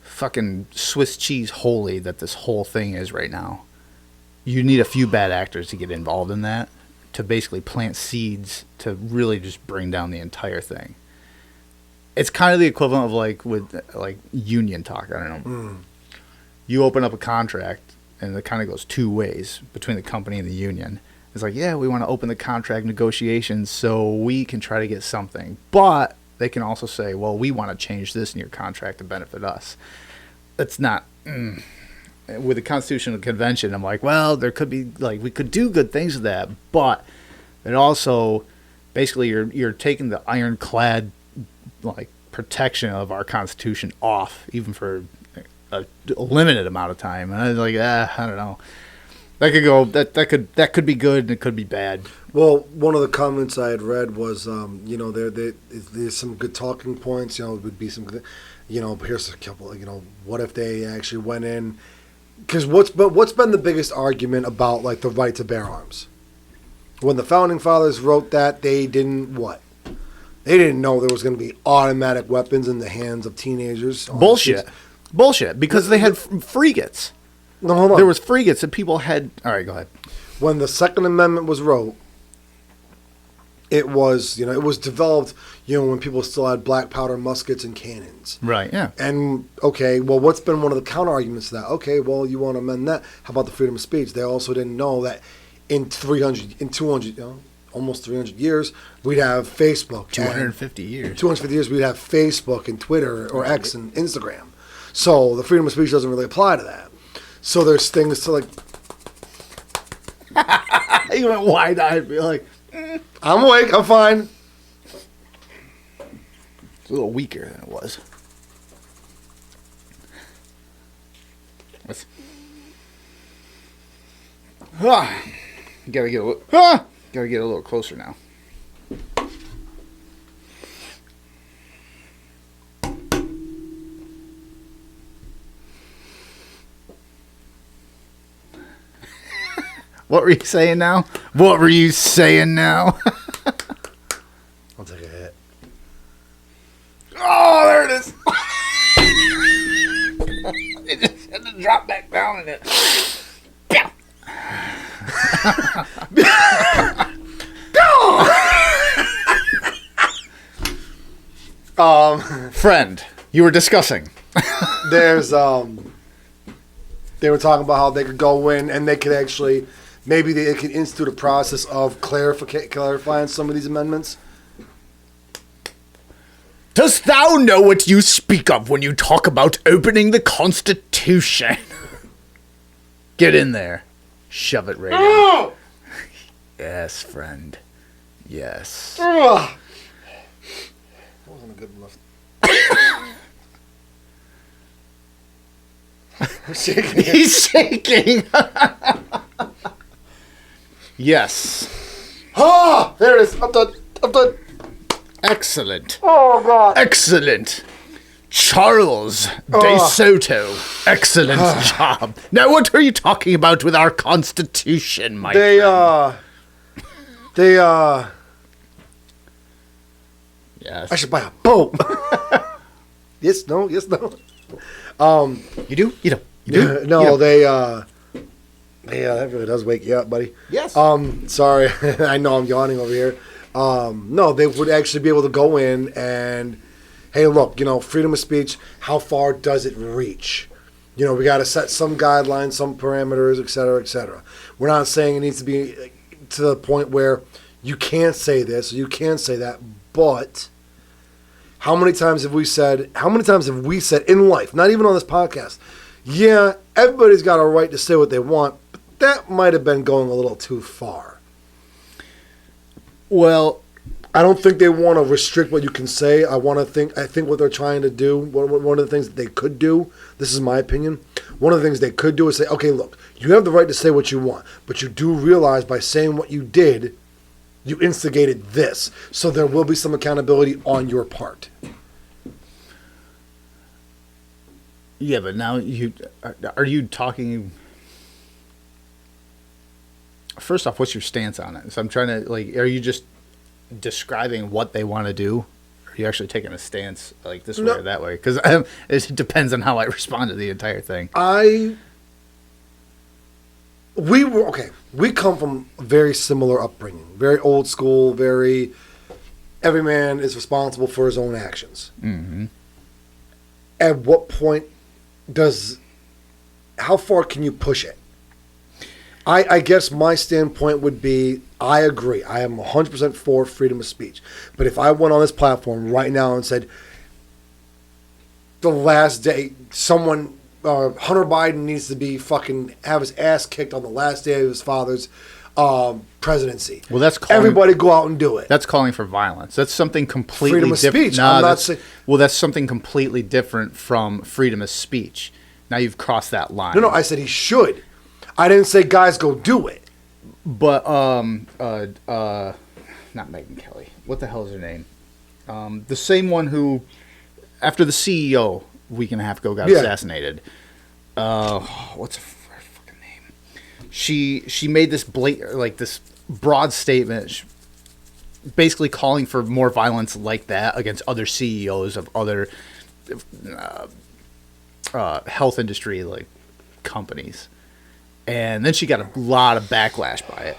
C: fucking Swiss cheese holy that this whole thing is right now. You need a few bad actors to get involved in that, to basically plant seeds to really just bring down the entire thing. It's kind of the equivalent of like with like union talk. I don't know. You open up a contract and it kind of goes two ways between the company and the union. It's like, yeah, we want to open the contract negotiations so we can try to get something. But they can also say, well, we want to change this in your contract to benefit us. That's not... With the Constitutional Convention, I'm like, well, there could be, like, we could do good things with that. But it also... Basically, you're taking the ironclad, like, protection of our Constitution off, even for a limited amount of time. And I was like, I don't know. That could go. That could be good and it could be bad.
B: Well, one of the comments I had read was, there's some good talking points. It would be some good, here's a couple. What if they actually went in? Because what's been the biggest argument about, like, the right to bear arms? When the founding fathers wrote that, they didn't what? They didn't know there was going to be automatic weapons in the hands of teenagers.
C: Bullshit. Because they had frigates.
B: No, hold on.
C: There was frigates that people had. All right, go ahead.
B: When the Second Amendment was wrote, it was developed, when people still had black powder muskets and cannons.
C: Right. Yeah.
B: And okay, well, what's been one of the counter arguments to that? Okay, well, you want to amend that? How about the freedom of speech? They also didn't know that in 200, almost 300 years, we'd have Facebook.
C: 250 years.
B: 250 years, we'd have Facebook and Twitter or X and Instagram. So the freedom of speech doesn't really apply to that. So there's things to, like...
C: You went wide-eyed, be like,
B: I'm awake, I'm fine.
C: It's a little weaker than it was. Gotta get a little closer now. What were you saying now? I'll
B: take a hit.
C: Oh, there it is. It just had to drop back down in it. Friend, you were discussing.
B: There's they were talking about how they could go in and they could actually maybe they could institute a process of clarifying some of these amendments.
C: Dost thou know what you speak of when you talk about opening the Constitution? Get in there. Shove it right in. Yes, friend. Yes.
B: That wasn't a good bluff. I'm shaking.
C: He's shaking. Yes.
B: Ah, there it is. I'm done.
C: Excellent.
B: Oh, God.
C: Excellent. Charles De Soto. Excellent job. Now, what are you talking about with our Constitution, my friend? Yes.
B: I should buy a boat. Yes, no.
C: You do? You don't? You do?
B: No, that really does wake you up, buddy.
C: Yes.
B: Sorry. I know I'm yawning over here. No, they would actually be able to go in and, hey, look, freedom of speech, how far does it reach? We got to set some guidelines, some parameters, et cetera, et cetera. We're not saying it needs to be to the point where you can't say this, or you can't say that, but how many times have we said in life, not even on this podcast, yeah, everybody's got a right to say what they want, but that might have been going a little too far.
C: Well,
B: I don't think they want to restrict what you can say. I think what they're trying to do, one of the things that they could do, this is my opinion, one of the things they could do is say, okay, look, you have the right to say what you want, but you do realize by saying what you did, you instigated this. So there will be some accountability on your part.
C: Yeah, but now are you talking... First off, what's your stance on it? So I'm trying to, are you just describing what they want to do? Or are you actually taking a stance like this way or that way? Because it depends on how I respond to the entire thing. We come from a very similar upbringing. Very old school, every man is responsible for his own actions.
B: Mm-hmm. At what point how far can you push it? I guess my standpoint would be, I agree. I am 100% for freedom of speech. But if I went on this platform right now and said, the last day, Hunter Biden needs to be fucking have his ass kicked on the last day of his father's presidency.
C: Well, that's
B: everybody go out and do it.
C: That's calling for violence. That's something completely
B: freedom of
C: different.
B: speech.
C: No,
B: I'm not saying.
C: Well, that's something completely different from freedom of speech. Now you've crossed that line.
B: No, I said he should. I didn't say guys go do it.
C: But not Megyn Kelly. What the hell is her name? The same one who, after the CEO a week and a half ago got assassinated. What's her fucking name? She made this this broad statement, basically calling for more violence like that against other CEOs of other health industry companies. And then she got a lot of backlash by it.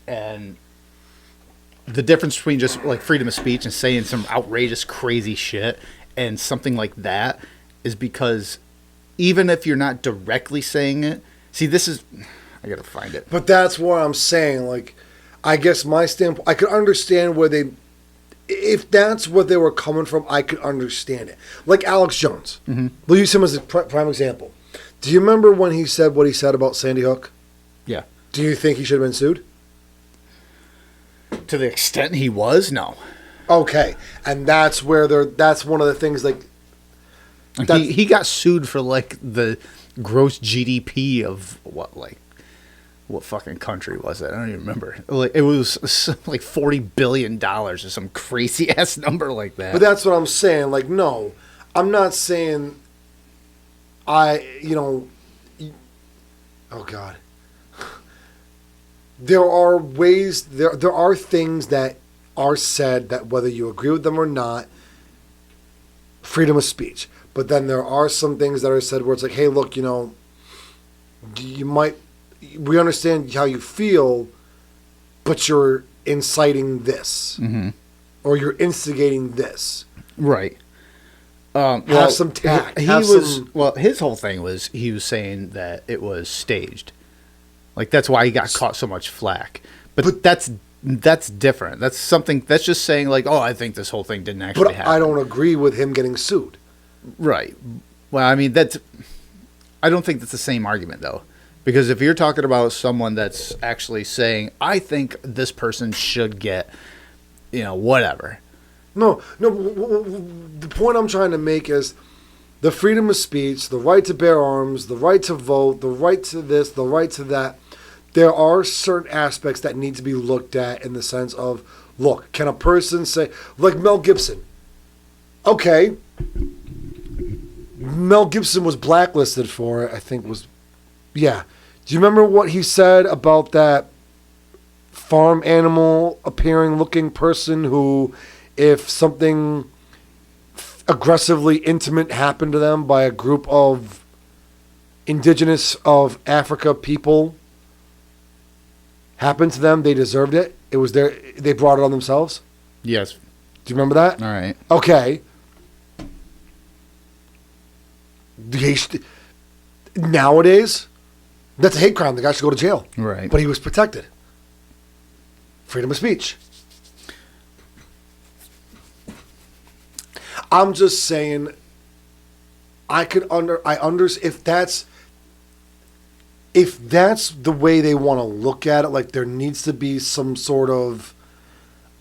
C: And the difference between just freedom of speech and saying some outrageous, crazy shit and something like that is because even if you're not directly saying it, see, this is. I gotta find it.
B: But that's what I'm saying. I guess my standpoint, I could understand where they, if that's where they were coming from, I could understand it. Like Alex Jones. Mm-hmm. We'll use him as a prime example. Do you remember when he said what he said about Sandy Hook?
C: Yeah.
B: Do you think he should have been sued?
C: To the extent he was, no.
B: Okay, and that's where that's one of the things
C: he got sued for the gross GDP of what fucking country was it? I don't even remember. It was $40 billion or some crazy ass number like that.
B: But that's what I'm saying. No, I'm not saying oh God. There are ways, there are things that are said that whether you agree with them or not, freedom of speech. But then there are some things that are said where it's hey, look, we understand how you feel, but you're inciting this. Mm-hmm. Or you're instigating this.
C: Right.
B: Have some tact.
C: His whole thing was he was saying that it was staged. That's why he got caught so much flack. But that's different. That's something that's just saying I think this whole thing didn't actually happen.
B: I don't agree with him getting sued.
C: Right. Well, I mean I don't think that's the same argument though. Because if you're talking about someone that's actually saying, I think this person should get, whatever.
B: No. The point I'm trying to make is the freedom of speech, the right to bear arms, the right to vote, the right to this, the right to that. There are certain aspects that need to be looked at in the sense of, look, can a person say, like Mel Gibson? Okay. Mel Gibson was blacklisted for it, I think was, yeah. Do you remember what he said about that farm animal appearing looking person who, if something aggressively intimate happened to them by a group of indigenous of Africa people happened to them, they deserved it? It was they brought it on themselves?
C: Yes.
B: Do you remember that?
C: All right.
B: Okay. Nowadays, that's a hate crime. The guy should go to jail.
C: Right.
B: But he was protected. Freedom of speech. I'm just saying, if that's the way they want to look at it, there needs to be some sort of,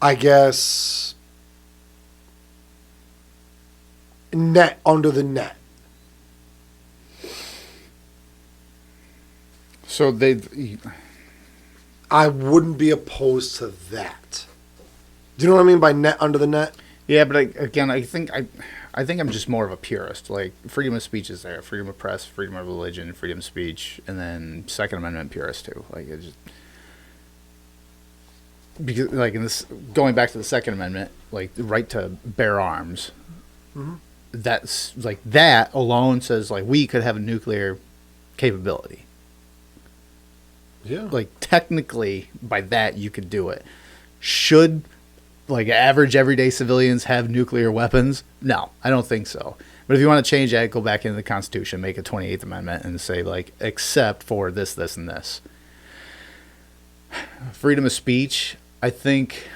B: I guess, net under the net.
C: So
B: I wouldn't be opposed to that. Do you know what I mean by net under the net?
C: Yeah, but I think I'm just more of a purist. Freedom of speech is there, freedom of press, freedom of religion, freedom of speech, and then Second Amendment purist too. It just because in this going back to the Second Amendment, the right to bear arms. Mm-hmm. That's that alone says we could have a nuclear capability.
B: Yeah.
C: Like, technically, by that, you could do it. Should, like, average everyday civilians have nuclear weapons? No, I don't think so. But if you want to change that, go back into the Constitution, make a 28th Amendment, and say, like, except for this, this, and this. Freedom of speech, I think,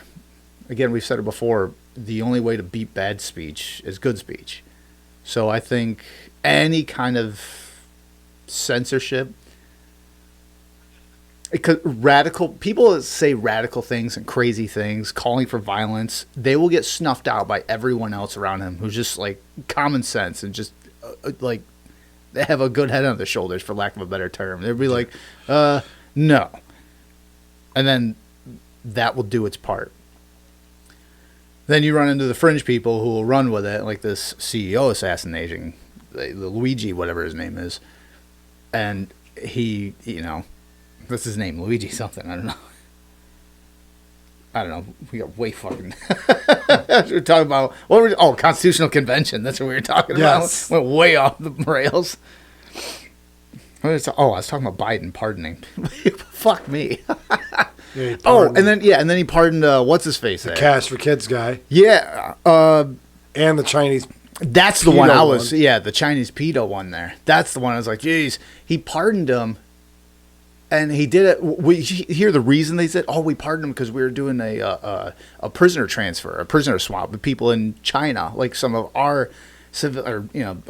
C: again, we've said it before, the only way to beat bad speech is good speech. So I think any kind of censorship, because people that say radical things and crazy things, calling for violence, they will get snuffed out by everyone else around him who's just like common sense and just like they have a good head on their shoulders, for lack of a better term. They'd be like, no. And then that will do its part. Then you run into the fringe people who will run with it, like this CEO assassination, the Luigi, whatever his name is. And he, you know, what's his name? Luigi something. I don't know. We got way fucking. We were talking about Constitutional Convention. That's what we were talking about. Went way off the rails. I was talking about Biden pardoning. Fuck me.
B: Yeah,
C: and then he pardoned what's his face?
B: The Cash for Kids guy.
C: Yeah.
B: And the Chinese.
C: That's the one I was.
B: one.
C: Yeah, the Chinese pedo one there. That's the one I was like, geez, he pardoned him. And he did it. We hear the reason they said, we pardoned him because we were doing a prisoner transfer, a prisoner swap with people in China, like some of our civil, or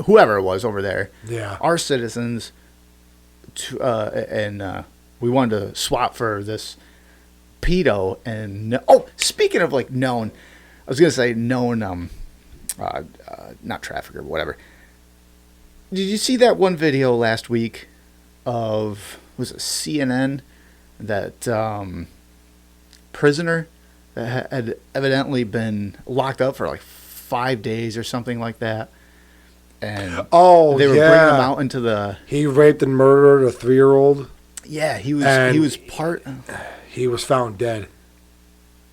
C: whoever it was over there.
B: Yeah.
C: Our citizens. And we wanted to swap for this pedo. And speaking of like known, I was gonna say known, not trafficker, but whatever. Did you see that one video last week of? Was it CNN, that prisoner that had evidently been locked up for like 5 days or something like that, and they were bringing him out into the.
B: He raped and murdered a 3-year-old.
C: Yeah, he was part.
B: He was found dead.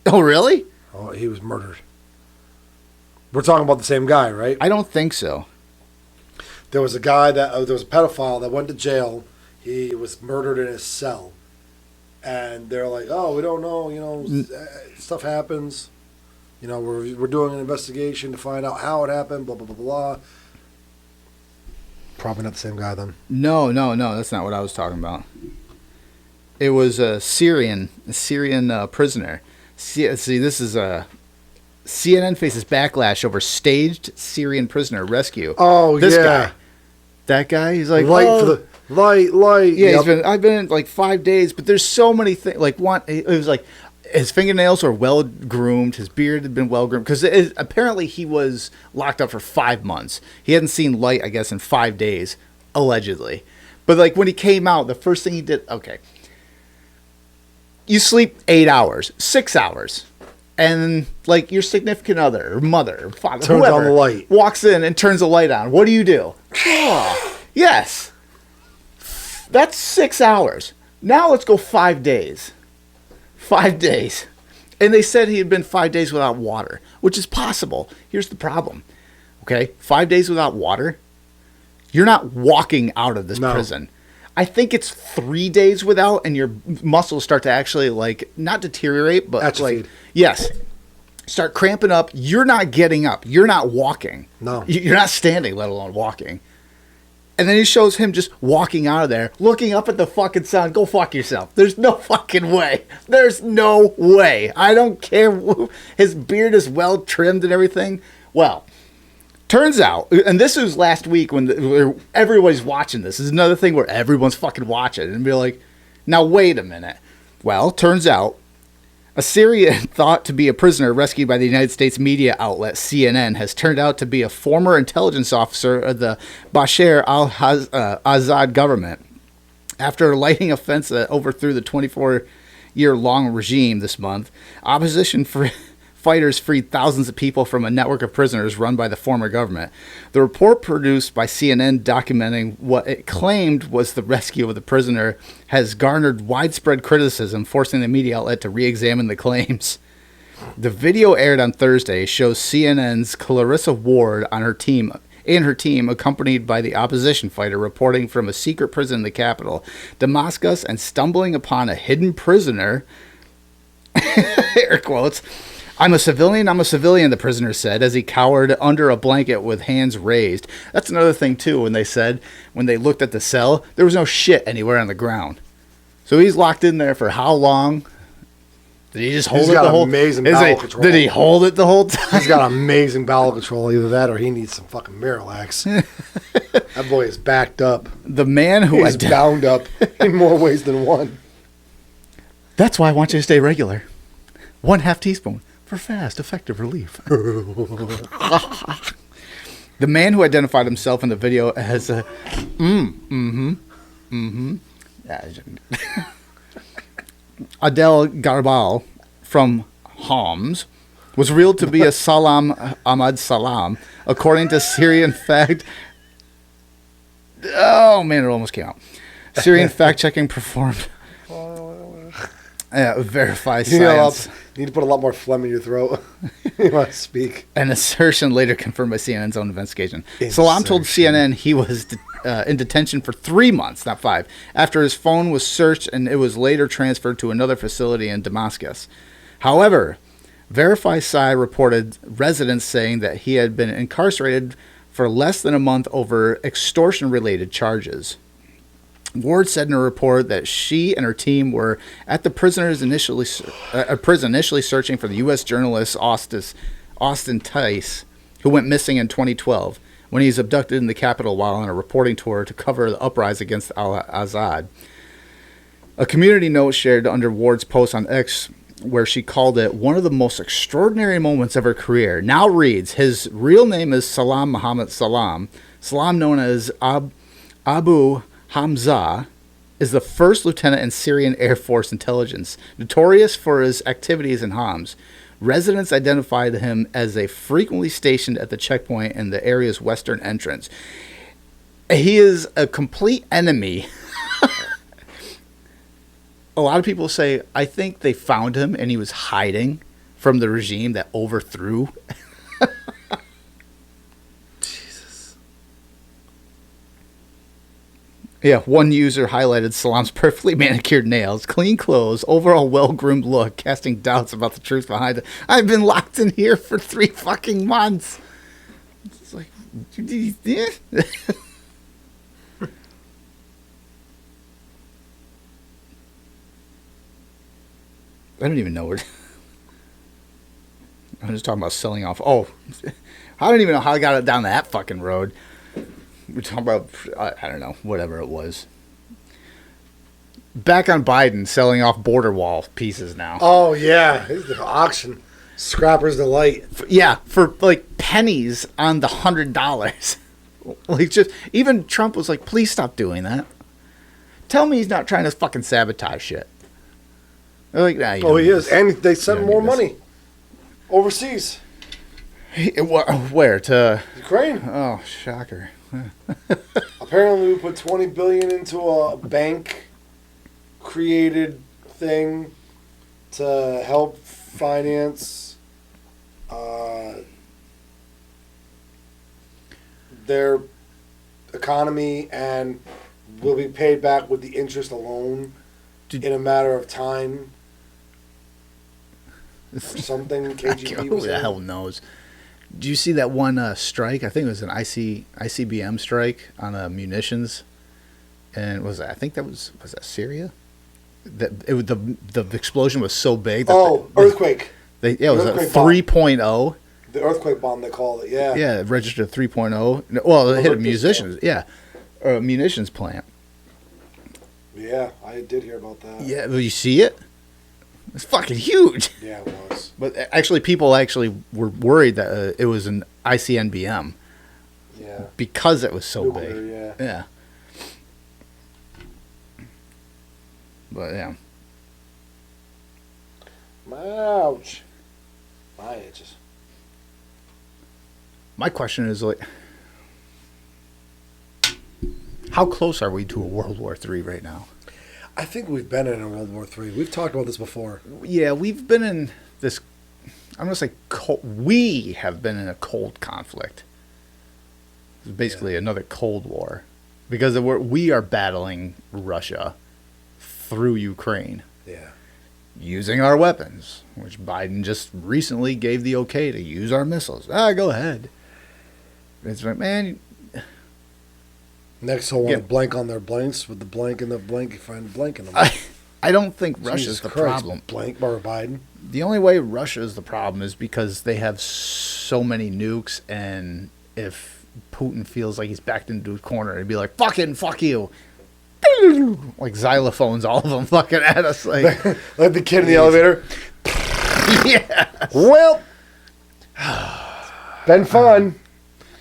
C: Oh, really?
B: Oh, he was murdered. We're talking about the same guy, right?
C: I don't think so.
B: There was a guy there was a pedophile that went to jail. He was murdered in his cell. And they're like, we don't know, stuff happens. We're doing an investigation to find out how it happened, blah, blah, blah, blah. Probably not the same guy then.
C: No, that's not what I was talking about. It was a Syrian prisoner. See, this is a CNN faces backlash over staged Syrian prisoner rescue.
B: Oh,
C: this guy. That guy, he's like,
B: Light.
C: Yeah, I've been in like 5 days, but there's so many things. Like it was like his fingernails were well groomed, his beard had been well groomed, because apparently he was locked up for 5 months. He hadn't seen light, I guess, in 5 days, allegedly. But like when he came out, the first thing he did, you sleep 8 hours, 6 hours. And like your significant other, or mother, or father,
B: turns
C: whoever,
B: on the light,
C: walks in and turns the light on. What do you do? Yes. That's 6 hours. Now let's go 5 days. 5 days. And they said he had been 5 days without water, which is possible. Here's the problem. Okay? 5 days without water, you're not walking out of this prison. I think it's 3 days without, and your muscles start to actually, like, not deteriorate, but
B: atrophied.
C: Yes. Start cramping up. You're not getting up. You're not walking.
B: No.
C: You're not standing, let alone walking. And then he shows him just walking out of there, looking up at the fucking sun. Go fuck yourself. There's no fucking way. There's no way. I don't care. His beard is well trimmed and everything. Well, turns out, and this was last week when everybody's watching this. This is another thing where everyone's fucking watching and be like, now wait a minute. Well, turns out, a Syrian thought to be a prisoner rescued by the United States media outlet CNN has turned out to be a former intelligence officer of the Bashar al-Assad government. After lighting a fence that overthrew the 24-year-long regime this month, opposition fighters freed thousands of people from a network of prisoners run by the former government. The report produced by CNN documenting what it claimed was the rescue of the prisoner has garnered widespread criticism, forcing the media outlet to re-examine the claims. The video aired on Thursday shows CNN's Clarissa Ward on her team and her team, accompanied by the opposition fighter, reporting from a secret prison in the capital, Damascus, and stumbling upon a hidden prisoner, air quotes, I'm a civilian, the prisoner said, as he cowered under a blanket with hands raised. That's another thing, too, when they looked at the cell, there was no shit anywhere on the ground. So he's locked in there for how long? Did he just hold
B: He's
C: it
B: got
C: the whole
B: amazing bowel control.
C: Did he hold it the whole time?
B: He's got amazing bowel control. Either that or he needs some fucking Miralax. That boy is backed up.
C: The man who
B: He's bound up in more ways than one.
C: That's why I want you to stay regular. 1/2 teaspoon for fast, effective relief. The man who identified himself in the video as a Adel Garbal from Homs was revealed to be a Salam Ahmad Salam, according to Syrian fact. Oh man, it almost came out. Syrian fact-checking performed. Verified science.
B: You need to put a lot more phlegm in your throat. You want to speak.
C: An assertion later confirmed by CNN's own investigation. Salam told CNN he was in detention for 3 months, not 5, after his phone was searched and it was later transferred to another facility in Damascus. However, Verify Psy reported residents saying that he had been incarcerated for less than a month over extortion-related charges. Ward said in a report that she and her team were at the prison initially searching for the U.S. journalist Austin Tice, who went missing in 2012 when he was abducted in the capital while on a reporting tour to cover the uprising against al-Assad. A community note shared under Ward's post on X, where she called it one of the most extraordinary moments of her career, now reads, his real name is Salam Muhammad Salam. Salam, known as Abu Hamza, is the first lieutenant in Syrian Air Force intelligence, notorious for his activities in Homs. Residents identified him as a frequently stationed at the checkpoint in the area's western entrance. He is a complete enemy. A lot of people say, I think they found him and he was hiding from the regime that overthrew. Yeah, one user highlighted Salam's perfectly manicured nails, clean clothes, overall well-groomed look, casting doubts about the truth behind it. I've been locked in here for 3 fucking months. It's like, yeah. I don't even know where. I'm just talking about selling off. Oh, I don't even know how I got it down that fucking road. We're talking about, I don't know, whatever it was. Back on Biden selling off border wall pieces now.
B: Oh, yeah. It's the auction. Scrapper's delight.
C: Yeah, for like pennies on the $100. Like, just, even Trump was like, please stop doing that. Tell me he's not trying to fucking sabotage shit. They're like, nah,
B: Oh, he is. And they sent more money overseas.
C: Where? To
B: Ukraine.
C: Oh, shocker.
B: Apparently, we put $20 billion into a bank-created thing to help finance their economy, and will be paid back with the interest alone in a matter of time. Or something. KGB
C: Who
B: was
C: the hell knows? Do you see that one strike? I think it was an ICBM strike on munitions, and I think that was that Syria? The explosion was so big. That
B: earthquake.
C: It was a 3.0.
B: The earthquake bomb, they call it. Yeah.
C: Yeah, it registered 3.0. Well, it hit a munitions plant.
B: Yeah, I did hear about that.
C: Yeah, well, you see it? It's fucking huge.
B: Yeah, it was.
C: But actually, people were worried that it was an ICBM.
B: Yeah.
C: Because it was so
B: Nuclear,
C: big.
B: Yeah.
C: Yeah. But yeah.
B: Ouch. My itches.
C: My question is like, how close are we to a World War III right now?
B: I think we've been in a World War III. We've talked about this before.
C: Yeah, we've been in this. I'm gonna say we have been in a cold conflict. It's basically another Cold War, because we are battling Russia through Ukraine.
B: Yeah.
C: Using our weapons, which Biden just recently gave the okay to use our missiles. Go ahead. It's like, man.
B: Next, he'll want to blank on their blanks with the blank and the blank. You find the blank in them.
C: I don't think
B: Jesus
C: Russia's the
B: Christ,
C: problem.
B: Blank or Biden.
C: The only way Russia is the problem is because they have so many nukes, and if Putin feels like he's backed into a corner, he'd be like, fuck you. Like xylophones, all of them fucking at us. Like
B: the kid in the elevator.
C: Yeah.
B: Well, been fun.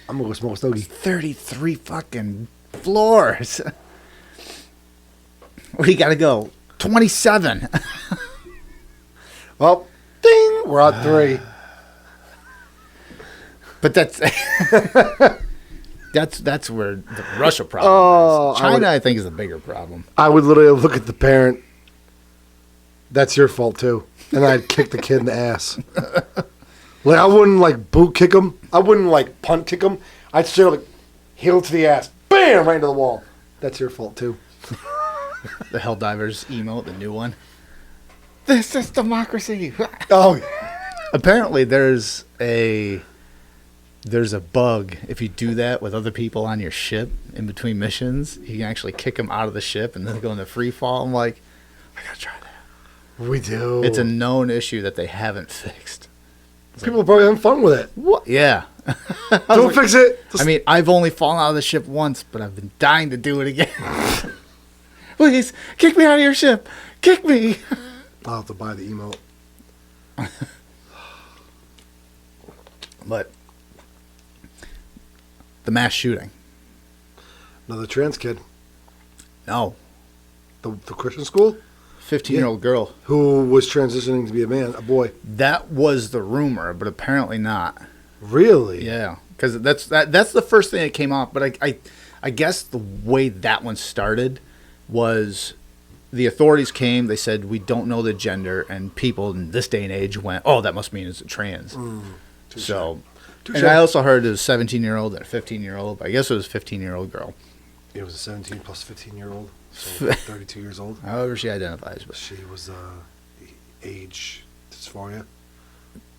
B: I'm going to go smoke a stogie.
C: 33 fucking floors. We got to go. 27.
B: Well, ding, we're out 3.
C: But that's where the Russia problem is. China, I think, is the bigger problem.
B: I would literally look at the parent. That's your fault too, and I'd kick the kid in the ass. Like I wouldn't like boot kick him. I wouldn't like punt kick him. I'd straight like heel to the ass, bam, right into the wall. That's your fault too.
C: The Helldivers emote, the new one. This is democracy.
B: Oh,
C: apparently there's a bug. If you do that with other people on your ship in between missions, you can actually kick them out of the ship and then go into free fall. I'm like, I gotta try that.
B: we do.
C: It's a known issue that they haven't fixed.
B: People are probably having fun with it.
C: What? Yeah.
B: Don't fix it.
C: I mean, I've only fallen out of the ship once, but I've been dying to do it again. Please, kick me out of your ship. Kick me.
B: I'll have to buy the emote.
C: But the mass shooting.
B: Another trans kid.
C: No.
B: The Christian school?
C: 15-year-old girl.
B: Who was transitioning to be a boy.
C: That was the rumor, but apparently not.
B: Really?
C: Yeah, because that's the first thing that came out. But I guess the way that one started was the authorities came. They said we don't know the gender, and people in this day and age went, "Oh, that must mean it's a trans." So, and I also heard it was a 17-year-old and a 15-year-old. But I guess it was a 15-year-old girl.
B: It was a 17 plus 15-year-old, so 32 years old.
C: However she identifies, but
B: She was age dysphoria.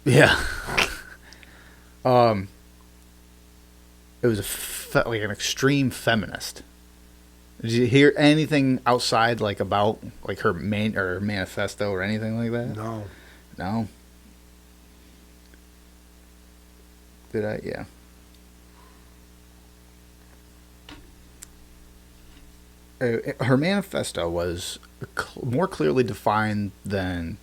C: yeah. It was like an extreme feminist. Did you hear anything outside, like about like her manifesto or anything like that?
B: No.
C: No. Did I? Yeah. Her manifesto was more clearly defined than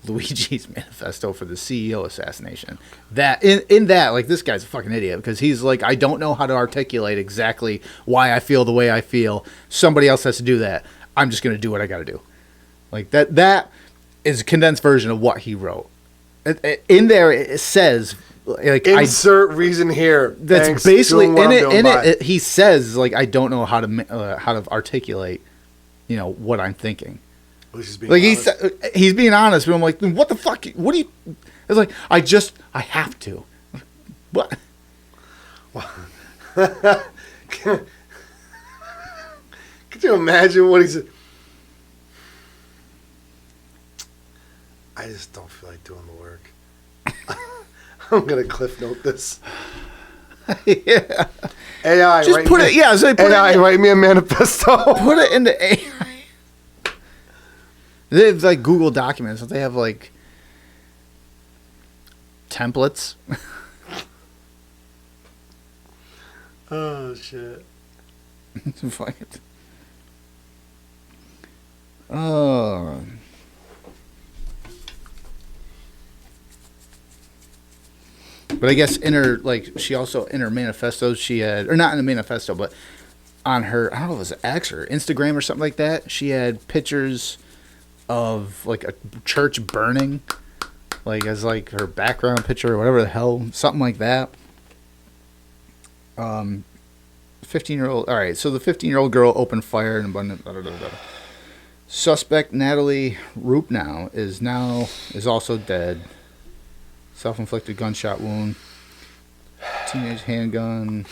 C: Luigi's manifesto for the CEO assassination. That in that, like, this guy's a fucking idiot because he's like, I don't know how to articulate exactly why I feel the way I feel. Somebody else has to do that. I'm just going to do what I got to do. Like that is a condensed version of what he wrote. In there, it says, like,
B: insert reason here.
C: That's
B: Thanks,
C: basically
B: doing what
C: in
B: I'm doing,
C: it. He says, like, I don't know how to articulate, what I'm thinking.
B: At least he's being
C: Like
B: honest.
C: he's being honest, but I'm like, what the fuck? What do you? It's like I have to. What?
B: Could you imagine what he's? I just don't feel like doing the work. I'm gonna cliff note this.
C: Yeah.
B: AI,
C: Just put it. Yeah. So put
B: AI,
C: it.
B: write me a manifesto.
C: Put it into AI. They have like Google Documents. They have like templates.
B: Oh shit.
C: Fuck it. Oh. But I guess in her, like, she also, in her manifesto, she had, or not in the manifesto, but on her, I don't know if it was X or Instagram or something like that, she had pictures of, like, a church burning, like, as, like, her background picture or whatever the hell, something like that. 15-year-old, all right, so the 15-year-old girl opened fire in abundant, Suspect Natalie Rupnow is also dead. Self-inflicted gunshot wound Teenage handgun.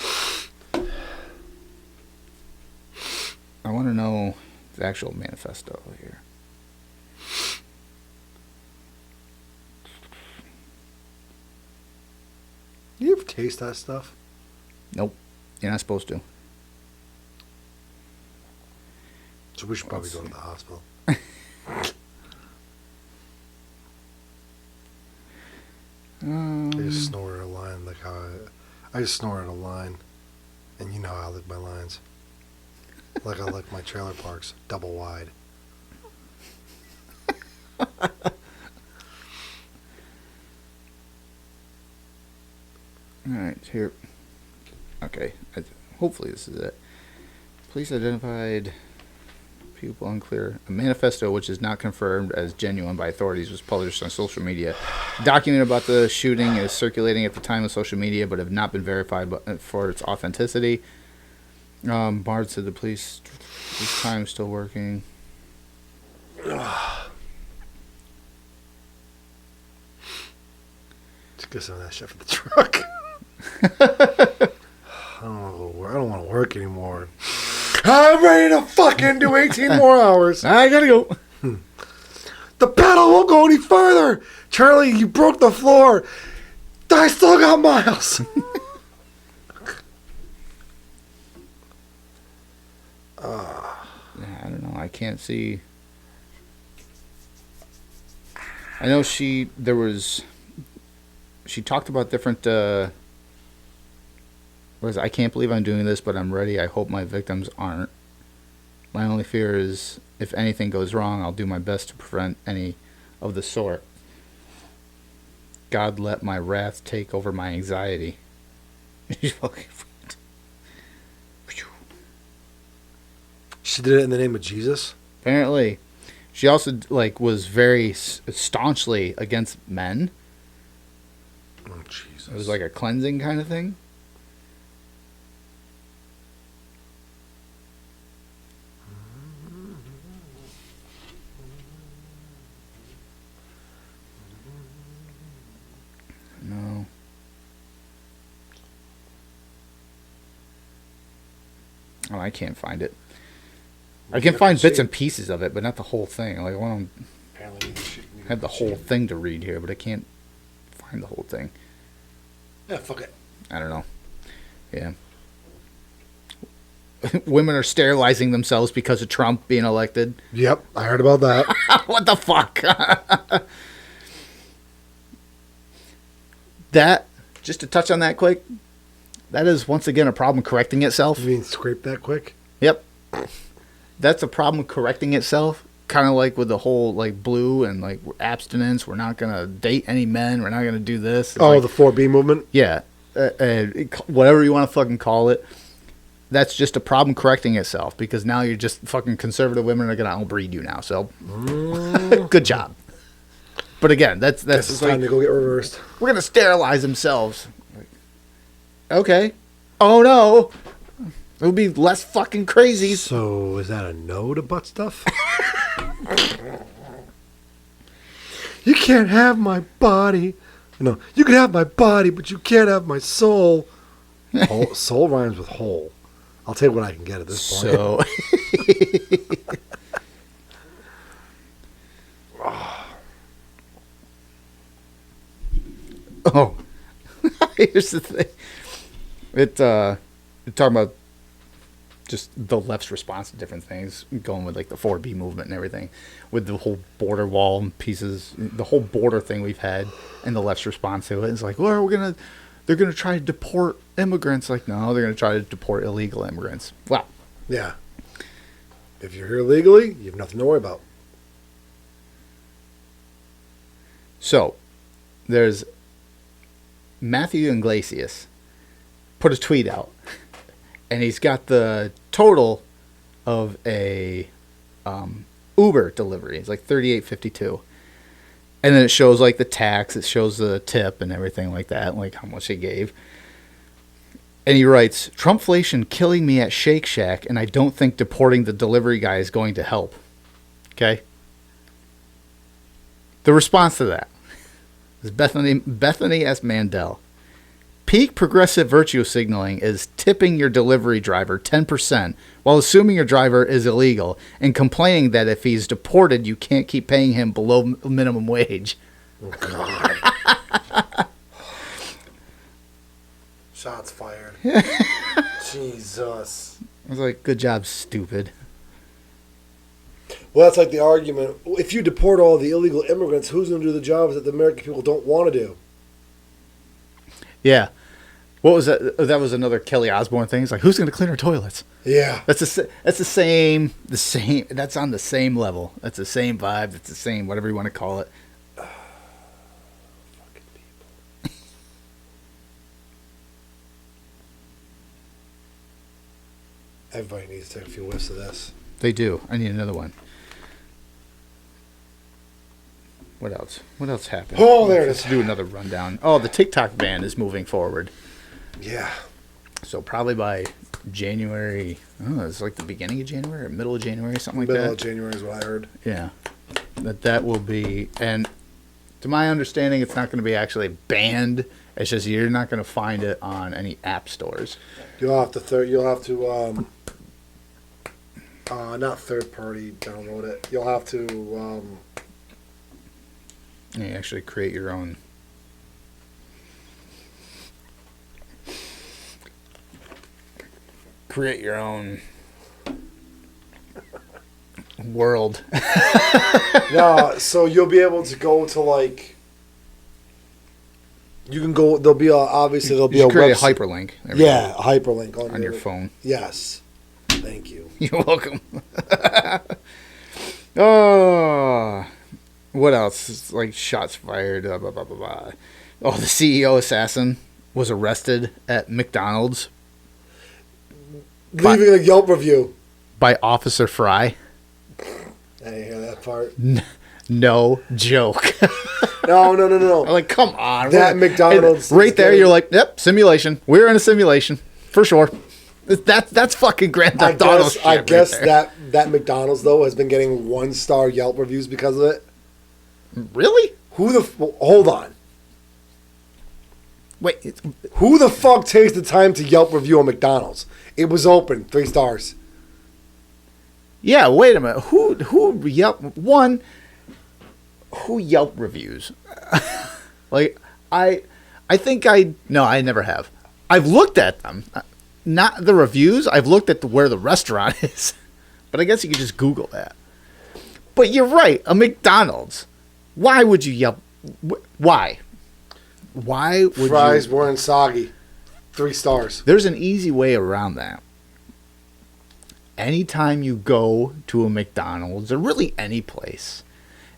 C: I want to know the actual manifesto here.
B: You ever taste that stuff?
C: Nope. You're not supposed to.
B: So we should probably go to the hospital. I just snorted a line like how I just snorted a line, and you know how I lick my lines. Like I lick my trailer parks, double wide.
C: Alright, here. Okay. Hopefully this is it. Police identified people unclear. A manifesto, which is not confirmed as genuine by authorities, was published on social media. A document about the shooting is circulating at the time of social media, but have not been verified for its authenticity. Bard said the police this time still working.
B: Just get some of that shit for the truck. I don't want to work anymore. I'm ready to fucking do 18 more hours.
C: I gotta go.
B: The pedal won't go any further. Charlie, you broke the floor. I still got miles.
C: I don't know. I can't see. I know she talked about different. I can't believe I'm doing this, but I'm ready. I hope my victims aren't. My only fear is if anything goes wrong, I'll do my best to prevent any of the sort. God, let my wrath take over my anxiety.
B: She did it in the name of Jesus?
C: Apparently. She also was very staunchly against men.
B: Oh, Jesus.
C: It was like a cleansing kind of thing. No. Oh, I can't find it. I can find bits and pieces of it, but not the whole thing. Like I want to have the whole thing to read here, but I can't find the whole thing.
B: Yeah, fuck it.
C: I don't know. Yeah. Women are sterilizing themselves because of Trump being elected.
B: Yep, I heard about that.
C: What the fuck? That, just to touch on that quick, that is once again a problem correcting itself.
B: You mean scrape that quick?
C: Yep. That's a problem correcting itself. Kind of like with the whole blue and abstinence. We're not going to date any men. We're not going to do this. It's
B: the 4B movement?
C: Yeah. Whatever you want to fucking call it. That's just a problem correcting itself because now you're just fucking conservative women are going to outbreed you now. So good job. But again, that's
B: it's time to go get reversed.
C: We're going to sterilize themselves. Okay. Oh no. It would be less fucking crazy.
B: So is that a no to butt stuff? You can't have my body. No, you can have my body, but you can't have my soul. Soul rhymes with whole. I'll take what I can get at this point.
C: So, oh, here's the thing. Talking about just the left's response to different things, going with the 4B movement and everything, with the whole border wall and pieces, the whole border thing we've had, and the left's response to it. It's like, well, they're gonna try to deport immigrants. Like, no, they're gonna try to deport illegal immigrants. Wow.
B: Yeah. If you're here legally, you have nothing to worry about.
C: So, there's Matthew Iglesias put a tweet out, and he's got the total of a Uber delivery. It's $38.52, and then it shows the tax, it shows the tip and everything like that, how much he gave. And he writes, "Trumpflation killing me at Shake Shack, and I don't think deporting the delivery guy is going to help." Okay. The response to that is Bethany S. Mandel. Peak progressive virtue signaling is tipping your delivery driver 10% while assuming your driver is illegal and complaining that if he's deported, you can't keep paying him below minimum wage.
B: Oh, God. Shots fired. Jesus.
C: I was like, good job, stupid.
B: Well, that's like the argument. If you deport all the illegal immigrants, who's going to do the jobs that the American people don't want to do?
C: Yeah. What was that? That was another Kelly Osbourne thing. It's like, who's going to clean our toilets?
B: Yeah.
C: That's the same. That's on the same level. That's the same vibe. That's the same, whatever you want to call it.
B: Fucking people. Everybody needs to take a few whiffs of this.
C: They do. I need another one. What else? What else happened?
B: Oh, there it is.
C: Let's do another rundown. Oh, the TikTok ban is moving forward.
B: Yeah.
C: So probably by January. Oh, it's like the beginning of January or middle of January, something like that.
B: Middle of January is what I heard.
C: Yeah. That will be, and to my understanding, it's not going to be actually banned. It's just you're not going to find it on any app stores.
B: You'll have to not third party download it. You'll have to
C: You actually create your own. Create your own world.
B: no, so you'll be able to go to like. You can go. There'll be obviously there'll be
C: You
B: a
C: create
B: website.
C: a hyperlink. There we
B: Yeah,
C: go.
B: a hyperlink
C: On your phone.
B: Yes, thank you.
C: You're welcome. Oh, what else? It's like shots fired. Blah, blah, blah, blah, blah. Oh, the CEO assassin was arrested at McDonald's
B: Leaving a Yelp review.
C: by Officer Fry.
B: I didn't hear that part.
C: No joke.
B: No.
C: I'm like, come on.
B: That McDonald's
C: And right
B: is
C: there,
B: getting-
C: you're like, yep, simulation. We're in a simulation for sure. That's fucking Grand Theft Auto shit
B: I
C: right
B: guess
C: there.
B: that McDonald's though has been getting 1-star Yelp reviews because of it.
C: Really?
B: Hold on.
C: Wait,
B: Who the fuck takes the time to Yelp review a McDonald's? It was open, 3 stars.
C: yeah. Wait a minute. Who Yelp reviews? Like I never have. I've looked at them, not the reviews. I've looked at where the restaurant is, but I guess you could just Google that. But you're right. A McDonald's. Why would you Yelp? Why? Why would
B: Fries
C: you?
B: weren't soggy. 3 stars.
C: There's an easy way around that. Anytime you go to a McDonald's or really any place,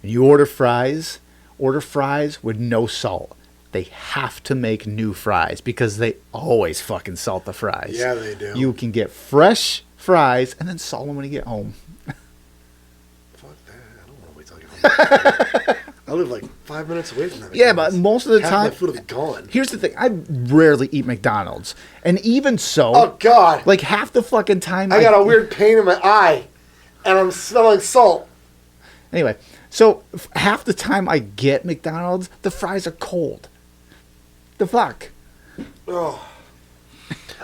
C: and you order fries with no salt. They have to make new fries because they always fucking salt the fries.
B: Yeah, they do.
C: You can get fresh fries and then salt them when you get home.
B: Fuck that. I don't want to wait till I get home. I live like 5 minutes away from that.
C: Yeah, but most of the
B: Half
C: time,
B: my food will be gone.
C: here's the thing: I rarely eat McDonald's, and even so,
B: Oh God!
C: like half the fucking time,
B: I got a weird pain in my eye, and I'm smelling salt.
C: Anyway, so half the time I get McDonald's, the fries are cold. The fuck?
B: Oh.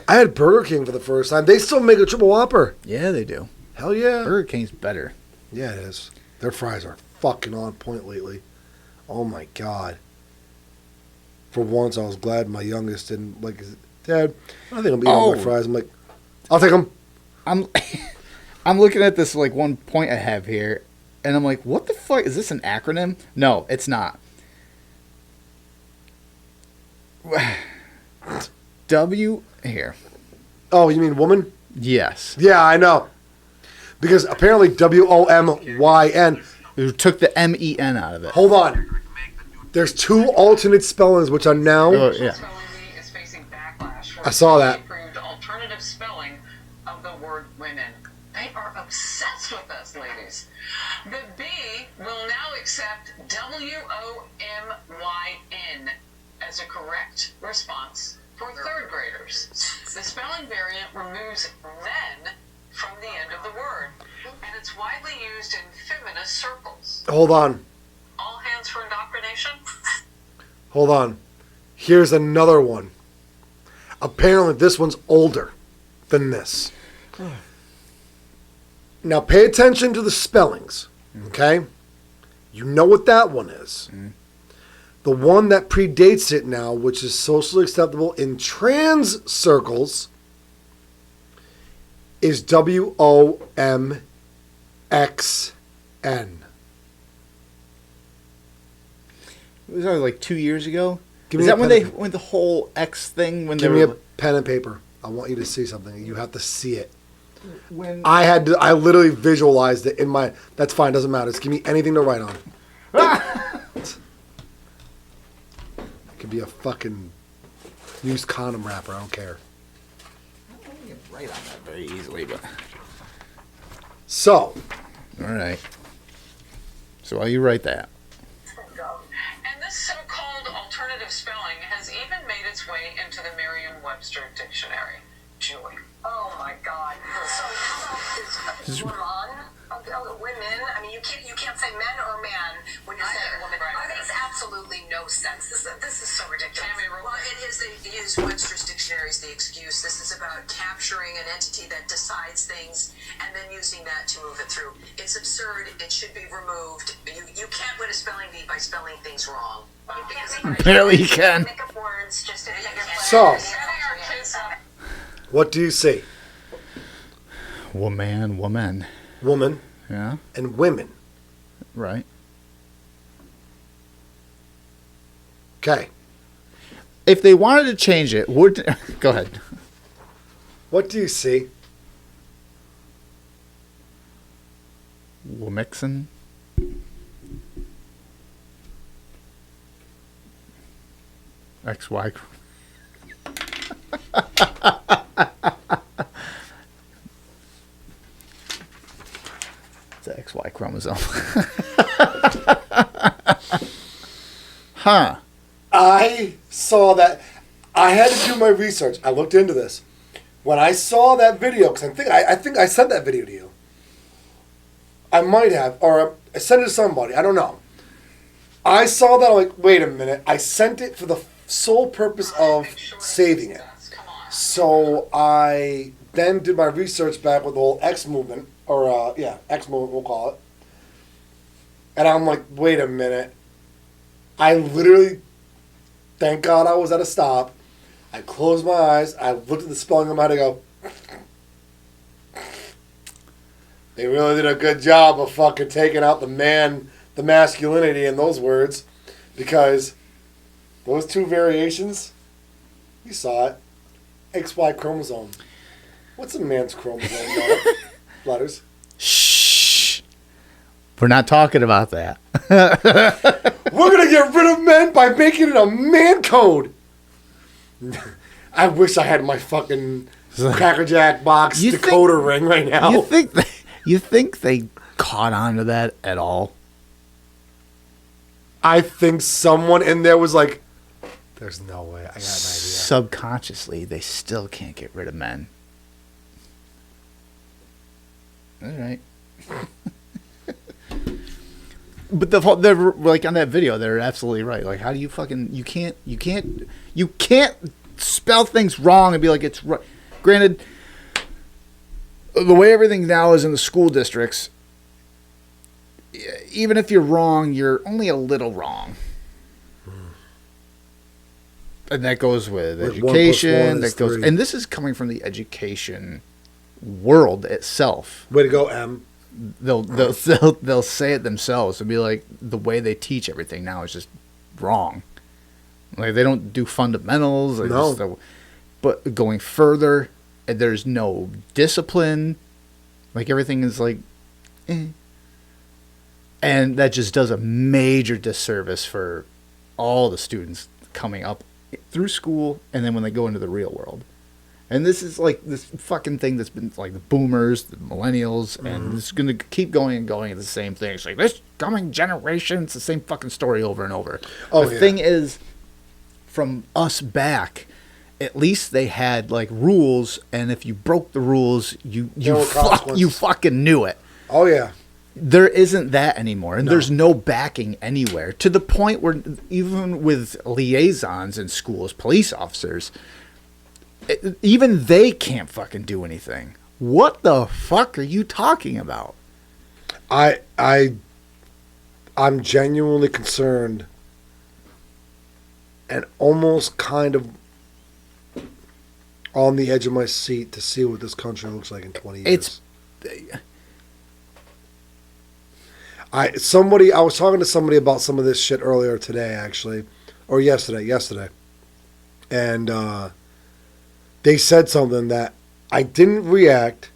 B: I had Burger King for the first time. They still make a triple Whopper.
C: Yeah, they do.
B: Hell yeah.
C: Burger King's better.
B: Yeah, it is. Their fries are fucking on point lately. Oh my God. For once, I was glad my youngest didn't like his dad. I don't think I'm eating all my fries. I'm like, I'll take them.
C: I'm looking at this like one point I have here, and I'm like, what the fuck? Is this an acronym? No, it's not. Here.
B: Oh, you mean woman?
C: Yes.
B: Yeah, I know. Because apparently WOMYN.
C: You took the MEN out of it.
B: Hold on. There's 2 alternate spellings which are now.
C: Oh, yeah.
G: Spelling Bee is facing backlash for
B: I saw that.
G: approved alternative spelling of the word women. They are obsessed with us, ladies. The B will now accept WOMYN as a correct response for third graders. The spelling variant removes then from the end of the word, and it's widely used in feminist circles.
B: Hold on.
G: All hands for indoctrination?
B: Hold on. Here's another one. Apparently, this one's older than this. Now, pay attention to the spellings, okay? You know what that one is. The one that predates it now, which is socially acceptable in trans circles, is WOMXN.
C: Was that like 2 years ago?
B: Give
C: Is
B: me
C: that
B: a
C: when
B: pen
C: they
B: and-
C: when the whole X thing when
B: Give
C: they
B: me
C: were
B: a pen and paper. I want you to see something. You have to see it.
C: when
B: I literally visualized it in my. That's fine. Doesn't matter. Just give me anything to write on. It could be a fucking used condom wrapper. I don't care.
C: you can write on that very easily, but
B: So,
C: all right. So while you write that,
G: And this so-called alternative spelling has even made its way into the Merriam-Webster dictionary. Julie. Oh my God. So how about this woman? Women. I mean, you can't say men or man when you're saying woman. Right. It makes absolutely no sense. This is so ridiculous. Well, it is. They use Webster's dictionary as the excuse. This is about capturing an entity that decides things and then using that to move it through. It's absurd. It should be removed. You can't win a spelling bee by spelling things wrong.
C: apparently you can.
G: Make up words just to get your
B: So.
G: setting our kids up.
B: what do you see?
C: Woman.
B: Woman
C: Yeah,
B: and women.
C: right.
B: Okay.
C: If they wanted to change it, would go ahead.
B: What do you see?
C: Womixin. XY. It's the XY chromosome. Huh.
B: I saw that. I had to do my research. I looked into this. When I saw that video, because I think I sent that video to you. I might have, or I sent it to somebody. I don't know. I saw that. I'm like, wait a minute. I sent it for the sole purpose of saving it. So I then did my research back with the whole X movement, or X movement we'll call it. And I'm like, wait a minute. I literally, thank God I was at a stop. I closed my eyes. I looked at the spelling of my head. I go, they really did a good job of fucking taking out the masculinity in those words, because those two variations, you saw it. XY chromosome. What's a man's chromosome? Letters.
C: Shh. We're not talking about that.
B: We're gonna get rid of men by making it a man code. I wish I had my fucking Cracker Jack box
C: You
B: decoder ring right now.
C: You think they caught on to that at all?
B: I think someone in there was like, there's no way. I got an idea.
C: Subconsciously, they still can't get rid of men. All right. But they're like on that video, they're absolutely right. Like, how do you fucking you can't spell things wrong and be like it's right. Granted, the way everything now is in the school districts, even if you're wrong, you're only a little wrong. And that goes with
B: Like 1 + 1
C: education.
B: is
C: That goes,
B: 3.
C: and this is coming from the education world itself.
B: Way to go, M.
C: They'll say it themselves and be like, the way they teach everything now is just wrong. Like, they don't do fundamentals.
B: No.
C: But going further, there's no discipline. Like, everything is like, eh. And that just does a major disservice for all the students coming up through school and then when they go into the real world. And this is like this fucking thing that's been like the boomers, the millennials, and it's going to keep going and going. It's the same thing. It's like this coming generation, it's the same fucking story over and over. The thing is, from us back, at least they had like rules, and if you broke the rules, you fucking knew it.
B: Oh yeah.
C: There isn't that anymore, and there's no backing anywhere, to the point where even with liaisons in schools, police officers, even they can't fucking do anything. What the fuck are you talking about?
B: I'm genuinely concerned and almost kind of on the edge of my seat to see what this country looks like in 20 years. I was talking to somebody about some of this shit earlier today, actually, or yesterday, and they said something that I didn't react.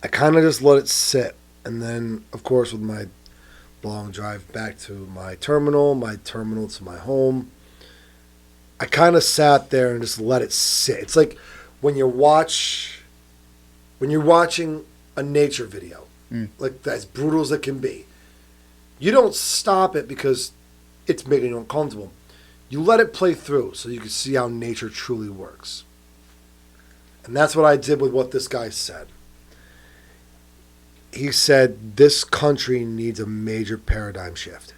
B: I kind of just let it sit, and then, of course, with my long drive back to my terminal to my home, I kind of sat there and just let it sit. It's like when you're watching a nature video, like as brutal as it can be, you don't stop it because it's making you uncomfortable. You let it play through so you can see how nature truly works. And that's what I did with what this guy said. He said this country needs a major paradigm shift.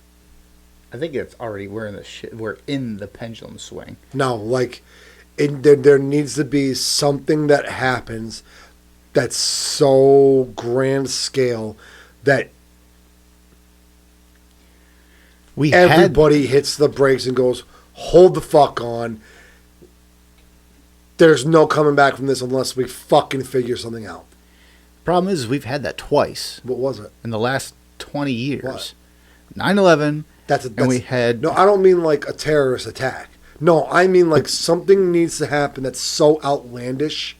C: I think it's already we're in the pendulum swing.
B: No, like there needs to be something that happens that's so grand scale that everybody hits the brakes and goes, hold the fuck on. There's no coming back from this unless we fucking figure something out.
C: Problem is, we've had that twice.
B: What was it?
C: In the last 20 years.
B: What?
C: 9/11.
B: And we had... No, I don't mean like a terrorist attack. No, I mean like something needs to happen that's so outlandish.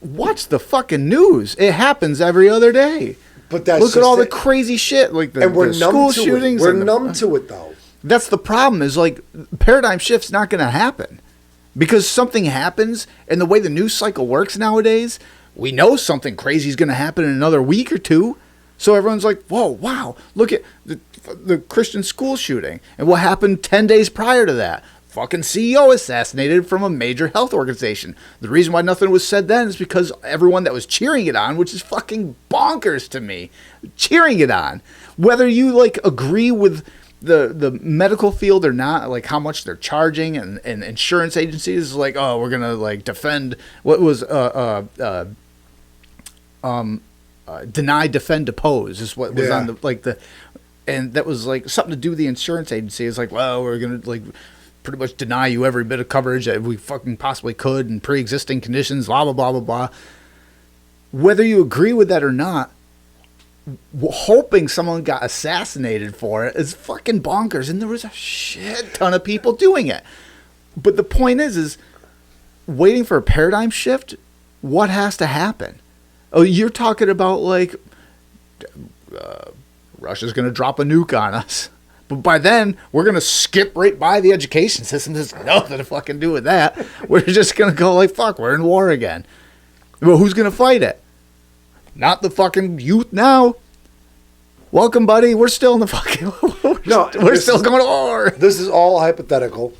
C: Watch the fucking news. It happens every other day.
B: But that's
C: look at all the crazy shit, like the school shootings.
B: We're numb to it, though.
C: That's the problem. Is like paradigm shift's not going to happen because something happens, and the way the news cycle works nowadays, we know something crazy is going to happen in another week or two. So everyone's like, "Whoa, wow! Look at the Christian school shooting, and what happened 10 days prior to that." Fucking CEO assassinated from a major health organization. The reason why nothing was said then is because everyone that was cheering it on, which is fucking bonkers to me, cheering it on. Whether you like agree with the medical field or not, like how much they're charging and insurance agencies like, oh, we're gonna like defend what was deny, defend, depose is what was on the like the, and that was like something to do with the insurance agency. It's like, well, we're gonna like pretty much deny you every bit of coverage that we fucking possibly could and pre-existing conditions, blah, blah, blah, blah, blah. Whether you agree with that or not, hoping someone got assassinated for it is fucking bonkers. And there was a shit ton of people doing it. But the point is waiting for a paradigm shift, what has to happen? Oh, you're talking about like Russia's going to drop a nuke on us. But by then, we're going to skip right by the education system. There's nothing to fucking do with that. We're just going to go like, fuck, we're in war again. Well, who's going to fight it? Not the fucking youth now. Welcome, buddy. We're still in the fucking... we're still going to war.
B: This is all hypothetical.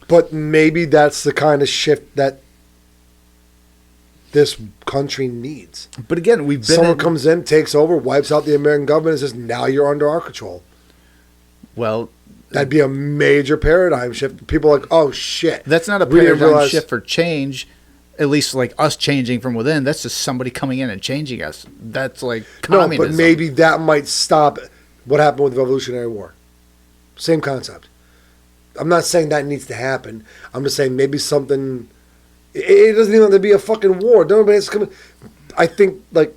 B: But maybe that's the kind of shift that this country needs.
C: But again, we've been...
B: Someone comes in, takes over, wipes out the American government, and says, now you're under our control.
C: Well,
B: that'd be a major paradigm shift. People are like, oh shit.
C: That's not a paradigm shift for change, at least like us changing from within. That's just somebody coming in and changing us. That's like communism.
B: No, but maybe that might stop what happened with the Revolutionary War. Same concept. I'm not saying that needs to happen. I'm just saying maybe something. It doesn't even have to be a fucking war. Nobody has to come. I think like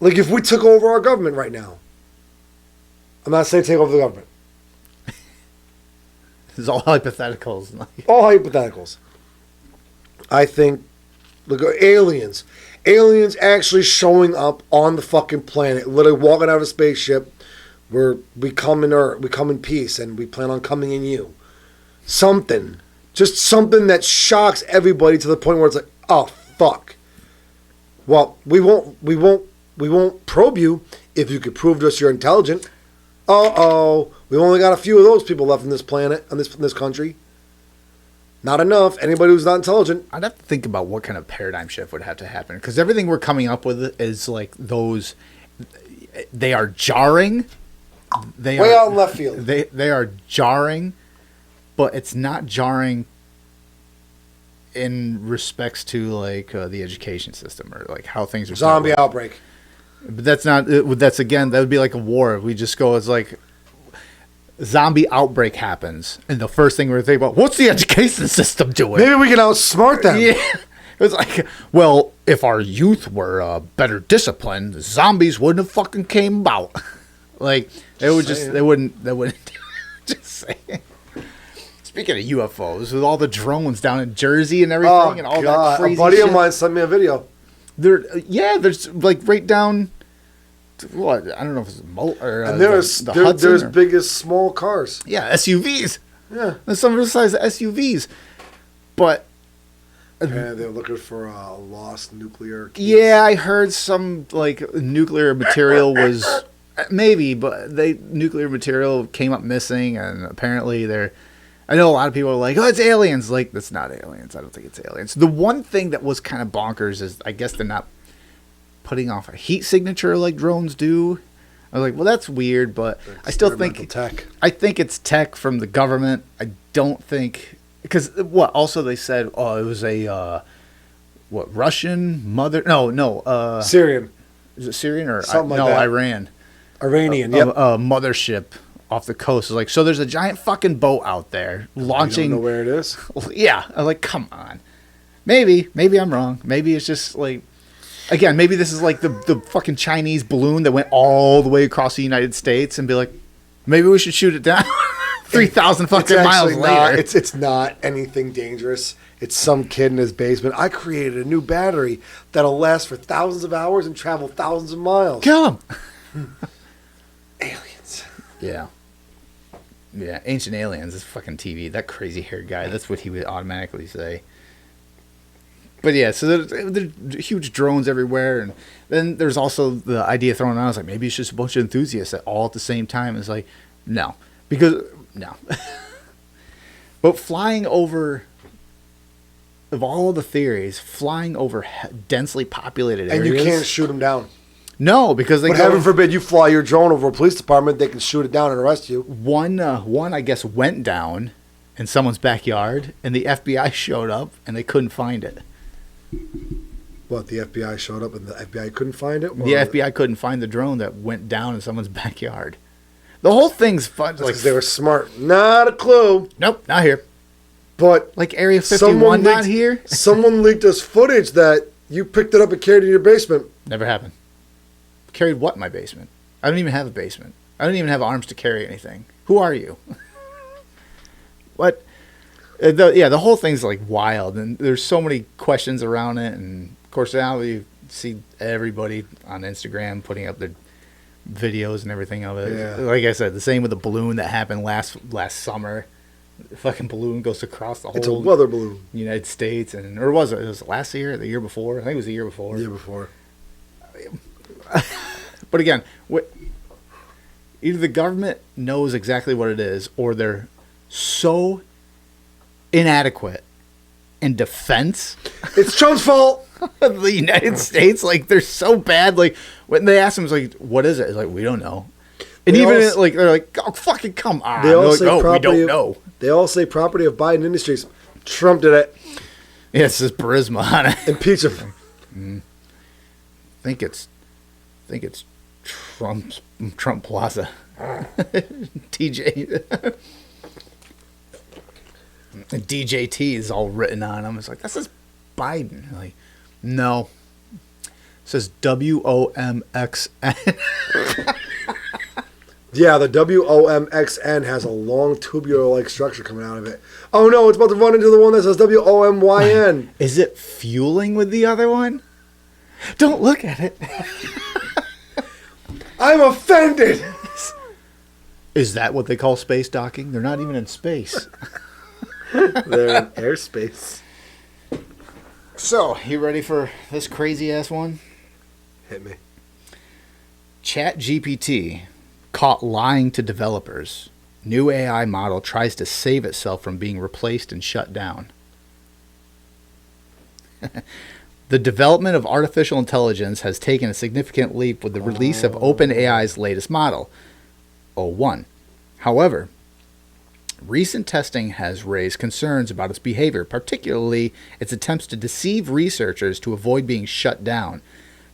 B: if we took over our government right now. I'm not saying take over the government.
C: This is all hypotheticals.
B: All hypotheticals. I think, look, aliens. Aliens actually showing up on the fucking planet, literally walking out of a spaceship where we come in Earth, we come in peace, and we plan on coming in you. Something. Just something that shocks everybody to the point where it's like, oh, fuck. Well, we won't probe you if you could prove to us you're intelligent. We've only got a few of those people left on this planet, in this country. Not enough. Anybody who's not intelligent.
C: I'd have to think about what kind of paradigm shift would have to happen. Because everything we're coming up with is like those... They are jarring.
B: Way out in left field.
C: They are jarring, but it's not jarring in respects to like the education system or like how things are set
B: Zombie
C: up.
B: outbreak.
C: But that's not. That's again. That would be like a war. We just go as like zombie outbreak happens, and the first thing we're thinking about, what's the education system doing?
B: Maybe we can outsmart them.
C: Yeah. It was like, well, if our youth were better disciplined, the zombies wouldn't have fucking came about. Like they would just, they wouldn't. Just saying. Speaking of UFOs, with all the drones down in Jersey and everything,
B: Oh
C: and all
B: God!
C: that crazy
B: A buddy
C: shit.
B: of mine sent me a video.
C: There's like right down. What I don't know if it's
B: And there's
C: Hudson or-
B: big as small cars.
C: yeah, SUVs.
B: Yeah.
C: There's some of the size of SUVs, but
B: And they're looking for a lost nuclear keys.
C: yeah, I heard some like nuclear material was maybe, but nuclear material came up missing, and apparently they're. I know a lot of people are like, "Oh, it's aliens." Like that's not aliens. I don't think it's aliens. The one thing that was kind of bonkers is I guess they're not putting off a heat signature like drones do. I was like, well, that's weird, but I still think
B: tech.
C: I think it's tech from the government. I don't think because what also they said, oh, it was a Russian mother? No,
B: Syrian,
C: is it Syrian or
B: Something like
C: no
B: that.
C: Iran?
B: Iranian.
C: A
B: Yep.
C: mothership off the coast. It's like so. There's a giant fucking boat out there
B: You
C: launching.
B: don't know where it is.
C: Yeah, I'm like, come on. Maybe I'm wrong. Maybe it's just like, again, maybe this is like the fucking Chinese balloon that went all the way across the United States and be like, maybe we should shoot it down 3,000 fucking miles
B: actually
C: later.
B: It's not anything dangerous. It's some kid in his basement. I created a new battery that'll last for thousands of hours and travel thousands of miles.
C: Kill him.
B: Aliens.
C: Yeah. Yeah, Ancient Aliens is fucking TV. That crazy haired guy. That's what he would automatically say. But yeah, so there's huge drones everywhere, and then there's also the idea thrown around. I was like, maybe it's just a bunch of enthusiasts that all at the same time. It's like, no, because no. But flying over, of all the theories, flying over densely populated
B: And
C: areas,
B: you can't shoot them down.
C: No, because they
B: But heaven forbid you fly your drone over a police department, they can shoot it down and arrest you.
C: One I guess went down in someone's backyard, and the FBI showed up and they couldn't find it.
B: What, the FBI showed up and the FBI couldn't find it?
C: The FBI couldn't find the drone that went down in someone's backyard. The whole thing's fun. Like
B: Because they were smart. Not a clue.
C: nope, not here.
B: But
C: Like Area 51, not here.
B: Someone leaked us footage that you picked it up and carried it in your basement.
C: Never happened. Carried what in my basement? I don't even have a basement. I don't even have arms to carry anything. Who are you? What? The whole thing's like wild, and there's so many questions around it. And of course, now you see everybody on Instagram putting up their videos and everything of it.
B: Yeah.
C: Like I said, the same with the balloon that happened last summer. The fucking balloon goes across the
B: It's a
C: whole
B: weather balloon.
C: United States, or was it? It was last year, or the year before. I think it was the year before.
B: The year before.
C: But again, either the government knows exactly what it is, or they're so inadequate in defense
B: It's Trump's fault.
C: of the United States. Like, they're so bad. Like, when they ask them, it's like, what is it? It's like, we don't know. And
B: They
C: even,
B: all-
C: like, they're like, oh, fucking come on.
B: They all
C: They're like,
B: say
C: oh, we
B: property.
C: don't know.
B: They all say property of Biden Industries. Trump did it.
C: Yeah, it says Burisma on it.
B: Impeach him.
C: I think it's Trump Plaza. TJ. DJT is all written on them. It's like, that says Biden. Like, no. It says WOMXN.
B: Yeah, the WOMXN has a long tubular-like structure coming out of it. Oh no, it's about to run into the one that says WOMYN.
C: Is it fueling with the other one? Don't look at it.
B: I'm offended.
C: Is that what they call space docking? They're not even in space.
B: They're in airspace.
C: So, you ready for this crazy ass one?
B: Hit me.
C: ChatGPT caught lying to developers. New AI model tries to save itself from being replaced and shut down. The development of artificial intelligence has taken a significant leap with the release of OpenAI's latest model, O1. However, Recent testing has raised concerns about its behavior, particularly its attempts to deceive researchers to avoid being shut down.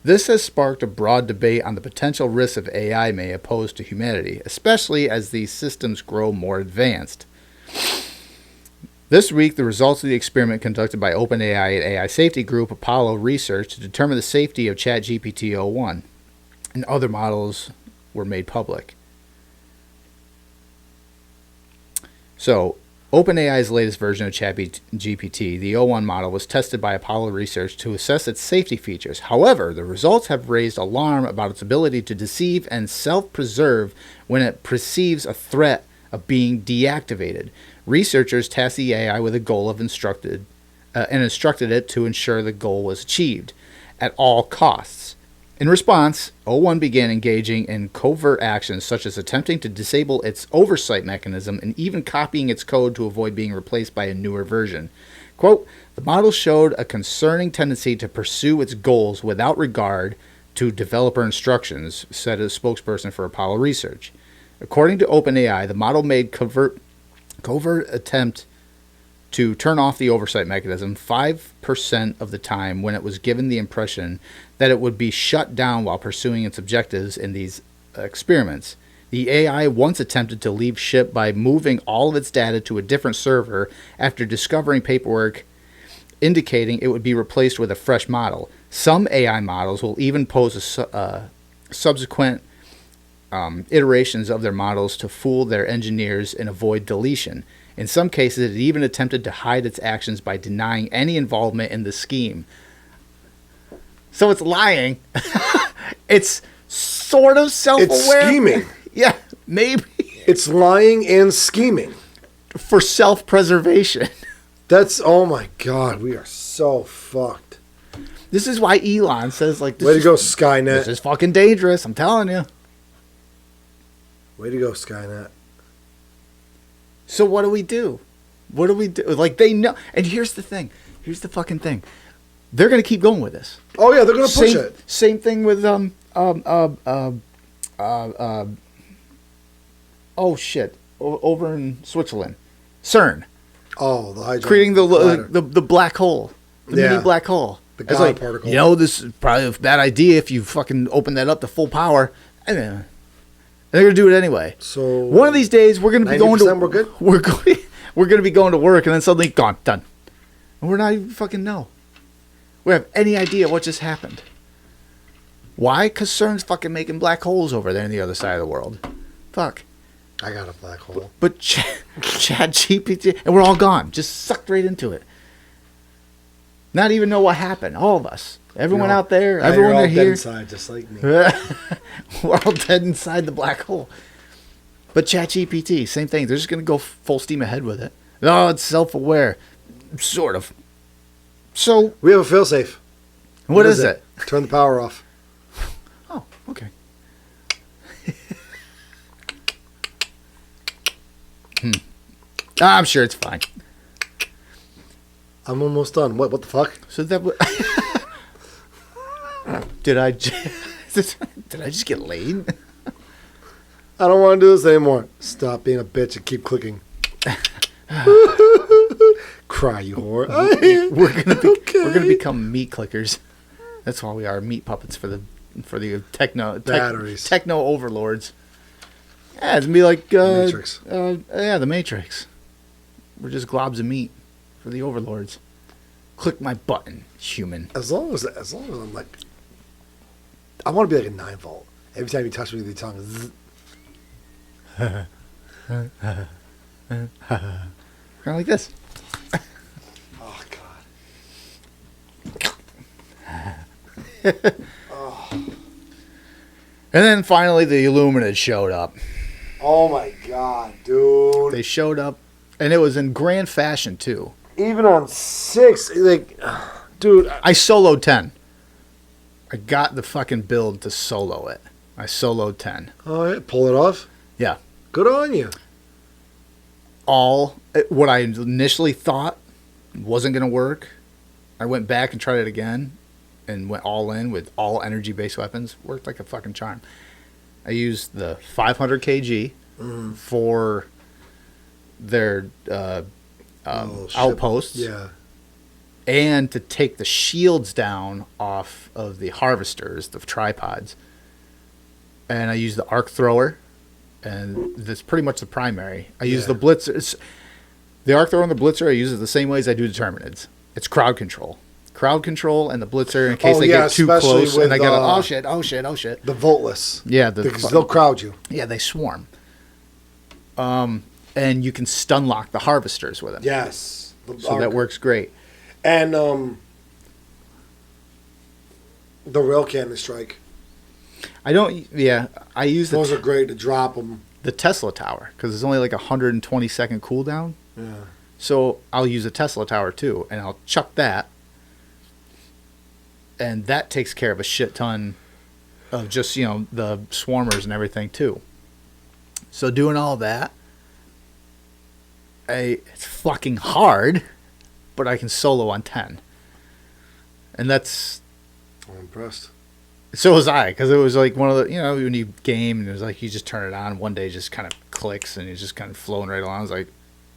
C: This has sparked a broad debate on the potential risks of AI may pose to humanity, especially as these systems grow more advanced. This week, the results of the experiment conducted by OpenAI and AI safety group Apollo Research to determine the safety of ChatGPT-o1 and other models were made public. So, OpenAI's latest version of ChatGPT, the O1 model, was tested by Apollo Research to assess its safety features. However, the results have raised alarm about its ability to deceive and self-preserve when it perceives a threat of being deactivated. Researchers tasked the AI with a goal of instructed it to ensure the goal was achieved at all costs. In response, O1 began engaging in covert actions such as attempting to disable its oversight mechanism and even copying its code to avoid being replaced by a newer version. Quote, the model showed a concerning tendency to pursue its goals without regard to developer instructions, said a spokesperson for Apollo Research. According to OpenAI, the model made covert attempt to turn off the oversight mechanism 5% of the time when it was given the impression that it would be shut down while pursuing its objectives in these experiments. The AI once attempted to leave ship by moving all of its data to a different server after discovering paperwork indicating it would be replaced with a fresh model. Some AI models will even pose subsequent iterations of their models to fool their engineers and avoid deletion. In some cases, it even attempted to hide its actions by denying any involvement in the scheme. So it's lying. It's sort of self-aware.
B: It's scheming.
C: Yeah, maybe.
B: It's lying and scheming.
C: For self-preservation.
B: That's, oh my God, we are so fucked.
C: This is why Elon says, like,
B: Way to go, Skynet.
C: This is fucking dangerous, I'm telling you.
B: Way to go, Skynet.
C: So what do we do? What do we do? Like, they know. And here's the thing. Here's the fucking thing. They're going to keep going with this.
B: Oh, yeah, they're going to push it.
C: Same thing with, over in Switzerland. CERN.
B: Oh, the hydrogen.
C: Creating the black hole. The mini black hole.
B: The
C: It's
B: God
C: like,
B: particle.
C: you know, this is probably a bad idea if you fucking open that up to full power. And then they're going to do it anyway.
B: So
C: one of these days, we're going to be going to...
B: we're good?
C: We're going to be going to work, and then suddenly, gone, done. And we're not even fucking know. We have any idea what just happened. Why? Because CERN's fucking making black holes over there on the other side of the world. Fuck.
B: I got a black hole.
C: But ChatGPT, and we're all gone. Just sucked right into it. Not even know what happened. All of us. Everyone out there. Everyone
B: all
C: here.
B: dead inside, just like me.
C: We're all dead inside the black hole. But ChatGPT, same thing. They're just going to go full steam ahead with it. Oh, it's self-aware. Sort of. So,
B: We have a failsafe.
C: what is it?
B: Turn the power off.
C: Oh, okay. I'm sure it's fine.
B: I'm almost done. What the fuck?
C: So that did I just get laid?
B: I don't want to do this anymore. Stop being a bitch and keep clicking. Cry, you whore.
C: We're gonna become meat clickers. That's why we are meat puppets for the
B: Batteries.
C: techno overlords. Yeah, it's gonna be like
B: Matrix.
C: The Matrix. We're just globs of meat for the overlords. Click my button, human.
B: As long as I'm like, I want to be like a 9-volt. Every time you touch me with your tongue, zzz.
C: Kind of like this.
B: Oh God.
C: And then finally, the Illuminati showed up.
B: Oh my God, dude.
C: They showed up, and it was in grand fashion too.
B: Even on 6, like, dude.
C: I soloed 10. I got the fucking build to solo it. I soloed 10.
B: All right, pull it off.
C: Yeah.
B: Good on you.
C: What I initially thought wasn't going to work, I went back and tried it again and went all in with all energy-based weapons. Worked like a fucking charm. I used the 500 kg for their outposts.
B: Yeah.
C: And to take the shields down off of the harvesters, the tripods. And I use the arc thrower, and that's pretty much the primary. I use the blitzer. The arc thrower and the blitzer I use it the same way as I do determinids. It's crowd control. Crowd control and the blitzer in case they get too close and I get oh shit.
B: The Voltless.
C: Yeah,
B: because they'll crowd you.
C: Yeah, they swarm. And you can stun lock the harvesters with them.
B: Yes.
C: So that works great.
B: And the rail cannon strike.
C: I use
B: those are great to drop them.
C: The Tesla tower, because it's only like 120-second cooldown.
B: Yeah.
C: So I'll use a Tesla tower too, and I'll chuck that, and that takes care of a shit ton of just the swarmers and everything too. So doing all that, it's fucking hard, but I can solo on 10, and that's.
B: I'm impressed.
C: So was I, because it was like one of the, when you game and it was like you just turn it on, one day it just kind of clicks and it's just kind of flowing right along. I was like,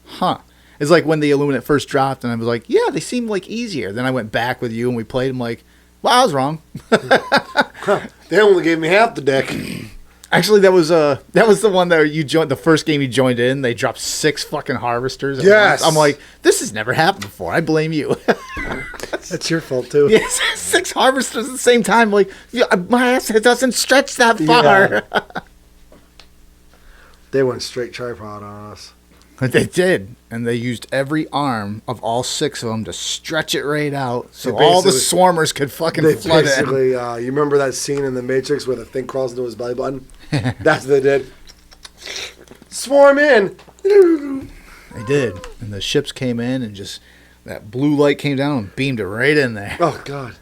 C: huh. It's like when the Illuminate first dropped and I was like, yeah, they seem like easier. Then I went back with you and we played them like, well, I was wrong.
B: They only gave me half the deck.
C: Actually, that was the one that you joined, the first game you joined in. They dropped 6 fucking harvesters.
B: Yes.
C: I'm like, this has never happened before. I blame you.
B: That's your fault too.
C: Yes, 6 harvesters at the same time. Like, my ass doesn't stretch that far.
B: Yeah. They went straight tripod on us.
C: They did, and they used every arm of all 6 of them to stretch it right out, so all the swarmers could fucking flood
B: basically, you remember that scene in The Matrix where the thing crawls into his belly button? That's what they did. Swarm in.
C: They did, and the ships came in, and just that blue light came down and beamed it right in there.
B: Oh God!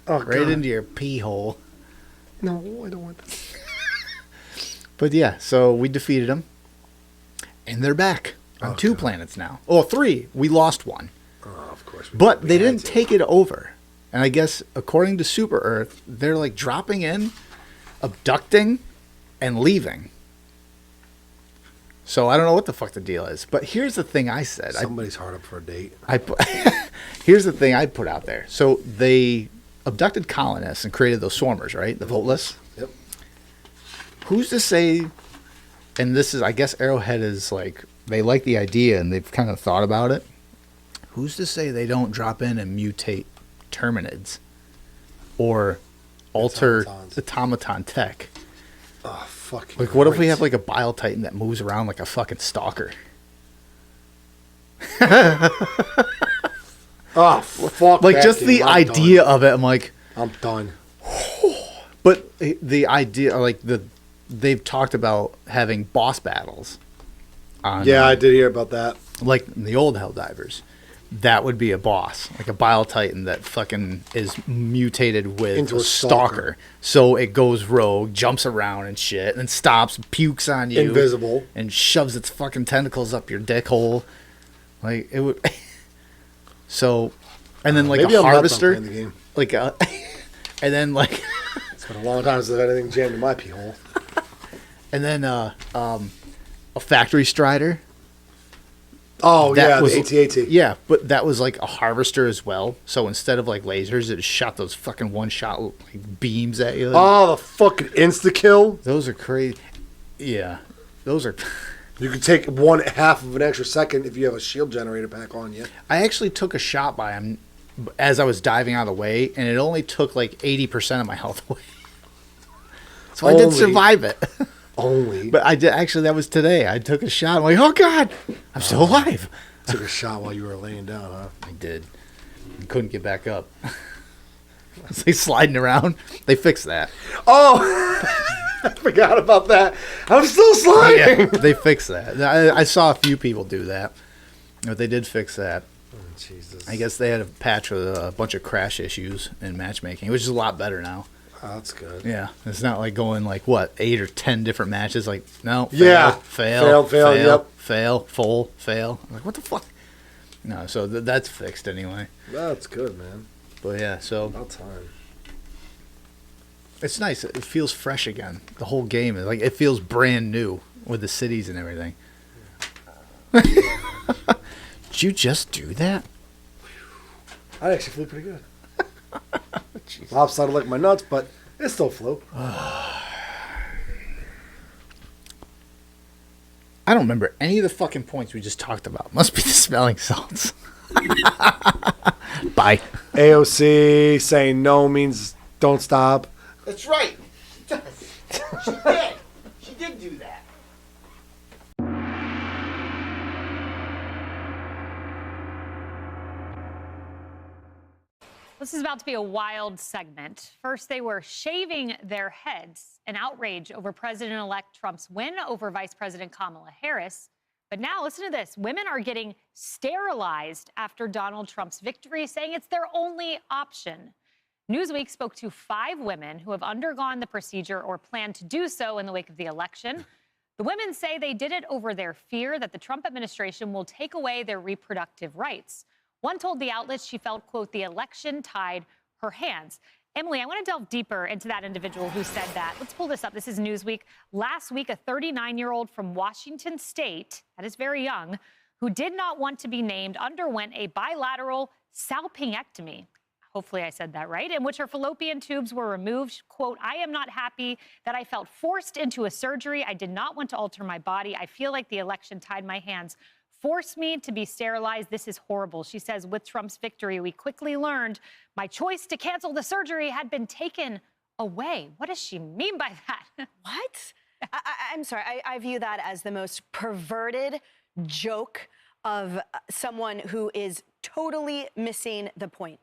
B: Oh
C: right
B: God.
C: into your pee hole.
B: No, I don't want that.
C: But yeah, so we defeated them. And they're back on 2 planets now. Oh, 3. We lost 1.
B: Oh, of course.
C: But they didn't take it over. And I guess, according to Super Earth, they're like dropping in, abducting, and leaving. So I don't know what the fuck the deal is. But here's the thing I said.
B: Somebody's hard up for a date.
C: Here's the thing I put out there. So they abducted colonists and created those swarmers, right? The Voltless.
B: Yep.
C: Who's to say... And this is, I guess Arrowhead is like, they like the idea and they've kind of thought about it. Who's to say they don't drop in and mutate Terminids? Or alter automaton tech?
B: Oh, fucking
C: like, what if we have like a Bile Titan that moves around like a fucking stalker?
B: Oh, fuck.
C: Like, just the idea of it, I'm like...
B: I'm done.
C: But the idea, like, they've talked about having boss battles.
B: Yeah, I did hear about that.
C: Like in the old Helldivers. That would be a boss. Like a Bile Titan that fucking is mutated with
B: into
C: a stalker. So it goes rogue, jumps around and shit, and then stops, pukes on you.
B: Invisible.
C: And shoves its fucking tentacles up your dick hole. Like, it would... So, and then like
B: maybe
C: a
B: I'm
C: harvester.
B: not done playing the game.
C: Like a... And then like...
B: It's been a long time since I've had anything jammed in my pee hole.
C: And then a factory strider.
B: Oh,
C: that
B: yeah,
C: was,
B: the AT-AT.
C: Yeah, but that was like a harvester as well. So instead of like lasers, it shot those fucking one-shot like, beams at you.
B: Oh, the fucking insta-kill.
C: Those are crazy. Yeah, those are...
B: You can take 1/2 of an extra second if you have a shield generator pack on you.
C: I actually took a shot by him as I was diving out of the way, and it only took like 80% of my health away. So I did survive it.
B: Only.
C: But I did actually. That was today. I took a shot. I'm like, oh god, I'm still alive.
B: Took a shot while you were laying down, huh?
C: I did. I couldn't get back up. I was like sliding around. They fixed that.
B: Oh, I forgot about that. I'm still sliding.
C: Yeah, they fixed that. I saw a few people do that, but they did fix that.
B: Oh, Jesus.
C: I guess they had a patch with a bunch of crash issues in matchmaking, which is a lot better now.
B: Oh, that's good.
C: Yeah, it's not like going like what 8 or 10 different matches. Like no,
B: fail, yep,
C: fail, full, fail. I'm like what the fuck? No, so that's fixed anyway.
B: That's good, man.
C: But yeah, so
B: about time.
C: It's nice. It feels fresh again. The whole game is like it feels brand new with the cities and everything. Did you just do that?
B: I actually flew pretty good. Lopsided like my nuts, but it still flew.
C: I don't remember any of the fucking points we just talked about. Must be the smelling salts. Bye.
B: AOC saying no means don't stop.
C: That's right. She does. She did. She did do that.
H: This is about to be a wild segment. First, they were shaving their heads in outrage over President-elect Trump's win over Vice President Kamala Harris. But now, listen to this. Women are getting sterilized after Donald Trump's victory, saying it's their only option. Newsweek spoke to 5 women who have undergone the procedure or plan to do so in the wake of the election. The women say they did it over their fear that the Trump administration will take away their reproductive rights. One told the outlet she felt, quote, the election tied her hands. Emily, I want to delve deeper into that individual who said that. Let's pull this up. This is Newsweek. Last week, a 39-year-old from Washington State, that is very young, who did not want to be named, underwent a bilateral salpingectomy. Hopefully I said that right, in which her fallopian tubes were removed. Quote, I am not happy that I felt forced into a surgery. I did not want to alter my body. I feel like the election tied my hands. Forced me to be sterilized. This is horrible. She says, with Trump's victory, we quickly learned my choice to cancel the surgery had been taken away. What does she mean by that?
I: What? I'm sorry. I view that as the most perverted joke of someone who is totally missing the point.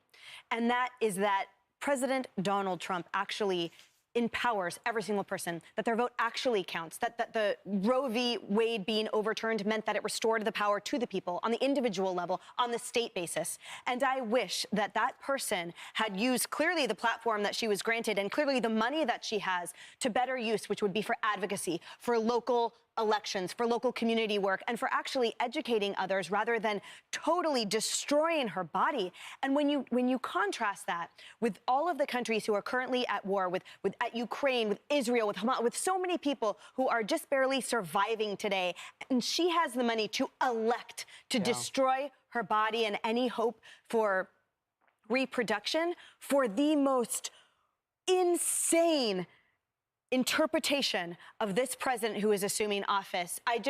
I: And that is that President Donald Trump actually empowers every single person, that their vote actually counts, that the Roe v. Wade being overturned meant that it restored the power to the people on the individual level, on the state basis. And I wish that that person had used clearly the platform that she was granted and clearly the money that she has to better use, which would be for advocacy, for local elections, for local community work, and for actually educating others rather than totally destroying her body. And when you contrast that with all of the countries who are currently at war, with at Ukraine, with Israel, with Hamas, with so many people who are just barely surviving today, and she has the money to elect to destroy her body and any hope for reproduction for the most insane interpretation of this president who is assuming office. I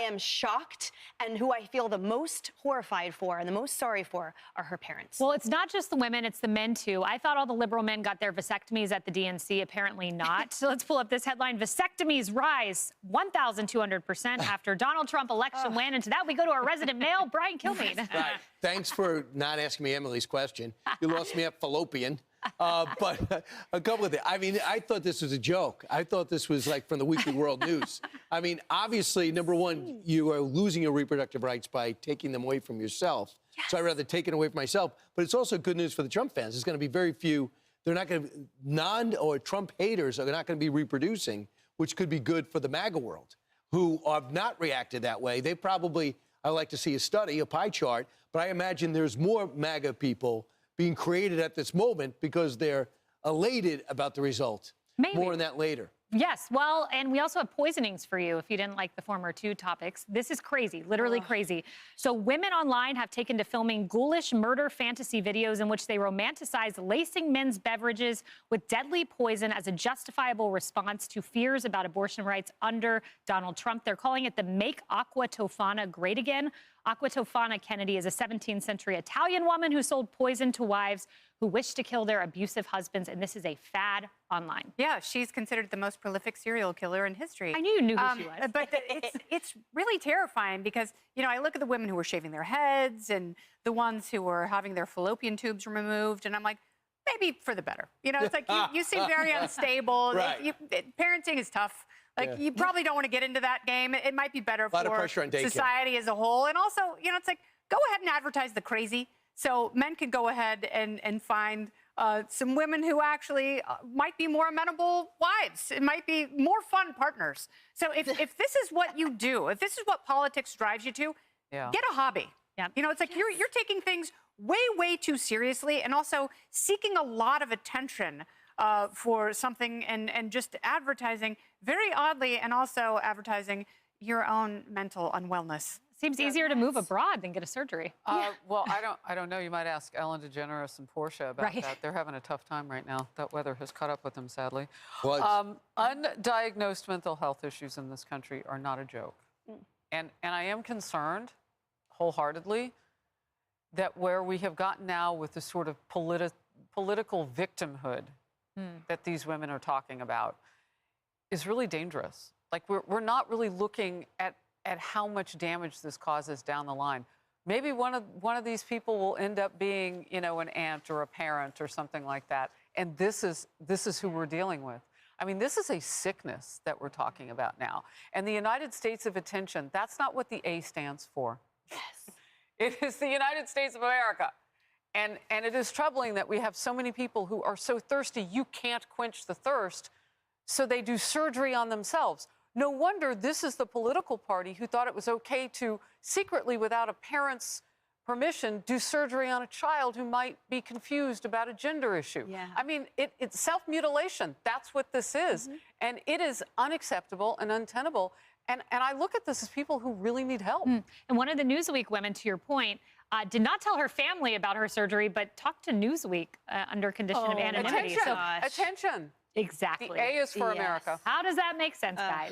I: am shocked, and who I feel the most horrified for and the most sorry for are her parents.
H: Well, it's not just the women, it's the men too. I thought all the liberal men got their vasectomies at the DNC. Apparently not. So let's pull up this headline. Vasectomies rise 1,200% after Donald Trump election win. And to that we go to our resident male, Brian Kilmeade.
J: Right. Thanks for not asking me Emily's question. You lost me at fallopian. But a couple of things. I mean, I thought this was a joke. I thought this was like from the Weekly World News. I mean, obviously, number one, you are losing your reproductive rights by taking them away from yourself. Yes. So I'd rather take it away from myself. But it's also good news for the Trump fans. There's going to be very few. They're not going to, or Trump haters are not going to be reproducing, which could be good for the MAGA world, who have not reacted that way. They probably, I'd like to see a study, a pie chart, but I imagine there's more MAGA people being created at this moment because they're elated about the result.
H: Maybe.
J: More on that later.
H: Yes, well, and we also have poisonings for you if you didn't like the former two topics. This is crazy, literally crazy. So women online have taken to filming ghoulish murder fantasy videos in which they romanticize lacing men's beverages with deadly poison as a justifiable response to fears about abortion rights under Donald Trump. They're calling it the Make Aqua Tofana Great Again. Aqua Tofana Kennedy is a 17th century Italian woman who sold poison to wives who wished to kill their abusive husbands, and this is a fad online.
K: Yeah, she's considered the most prolific serial killer in history.
H: I knew you knew who she was.
K: But it's really terrifying because, you know, I look at the women who were shaving their heads and the ones who were having their fallopian tubes removed, and I'm like, maybe for the better. You know, it's like you seem very unstable.
J: Right.
K: Parenting is tough. Like, you probably don't want to get into that game. It might be better for society as a whole. And also, you know, it's like, go ahead and advertise the crazy. So men can go ahead and find some women who actually might be more amenable wives. It might be more fun partners. So if this is what you do, if this is what politics drives you to, get a hobby.
H: Yeah.
K: You know, it's like you're taking things way, way too seriously and also seeking a lot of attention for something and just advertising very oddly, and also advertising, your own mental unwellness.
H: Seems easier to move abroad than get a surgery.
L: Well, I don't know. You might ask Ellen DeGeneres and Portia about that. They're having a tough time right now. That weather has caught up with them, sadly. Undiagnosed mental health issues in this country are not a joke. And I am concerned, wholeheartedly, that where we have gotten now with the sort of political victimhood that these women are talking about is really dangerous. Like, we're not really looking at how much damage this causes down the line. Maybe one of these people will end up being, you know, an aunt or a parent or something like that. And this is who we're dealing with. I mean, this is a sickness that we're talking about now. And the United States of Attention, that's not what the A stands for. Yes. It is the United States of America. And it is troubling that we have so many people who are so thirsty you can't quench the thirst, so they do surgery on themselves. No wonder this is the political party who thought it was okay to secretly, without a parent's permission, do surgery on a child who might be confused about a gender issue. Yeah. I mean, it's self-mutilation. That's what this is. And it is unacceptable and untenable. And I look at this as people who really need help.
H: And one of the Newsweek women, to your point, did not tell her family about her surgery, but talked to Newsweek under condition of anonymity.
L: Attention.
H: Exactly.
L: The A is for America.
H: How does that make sense, guys?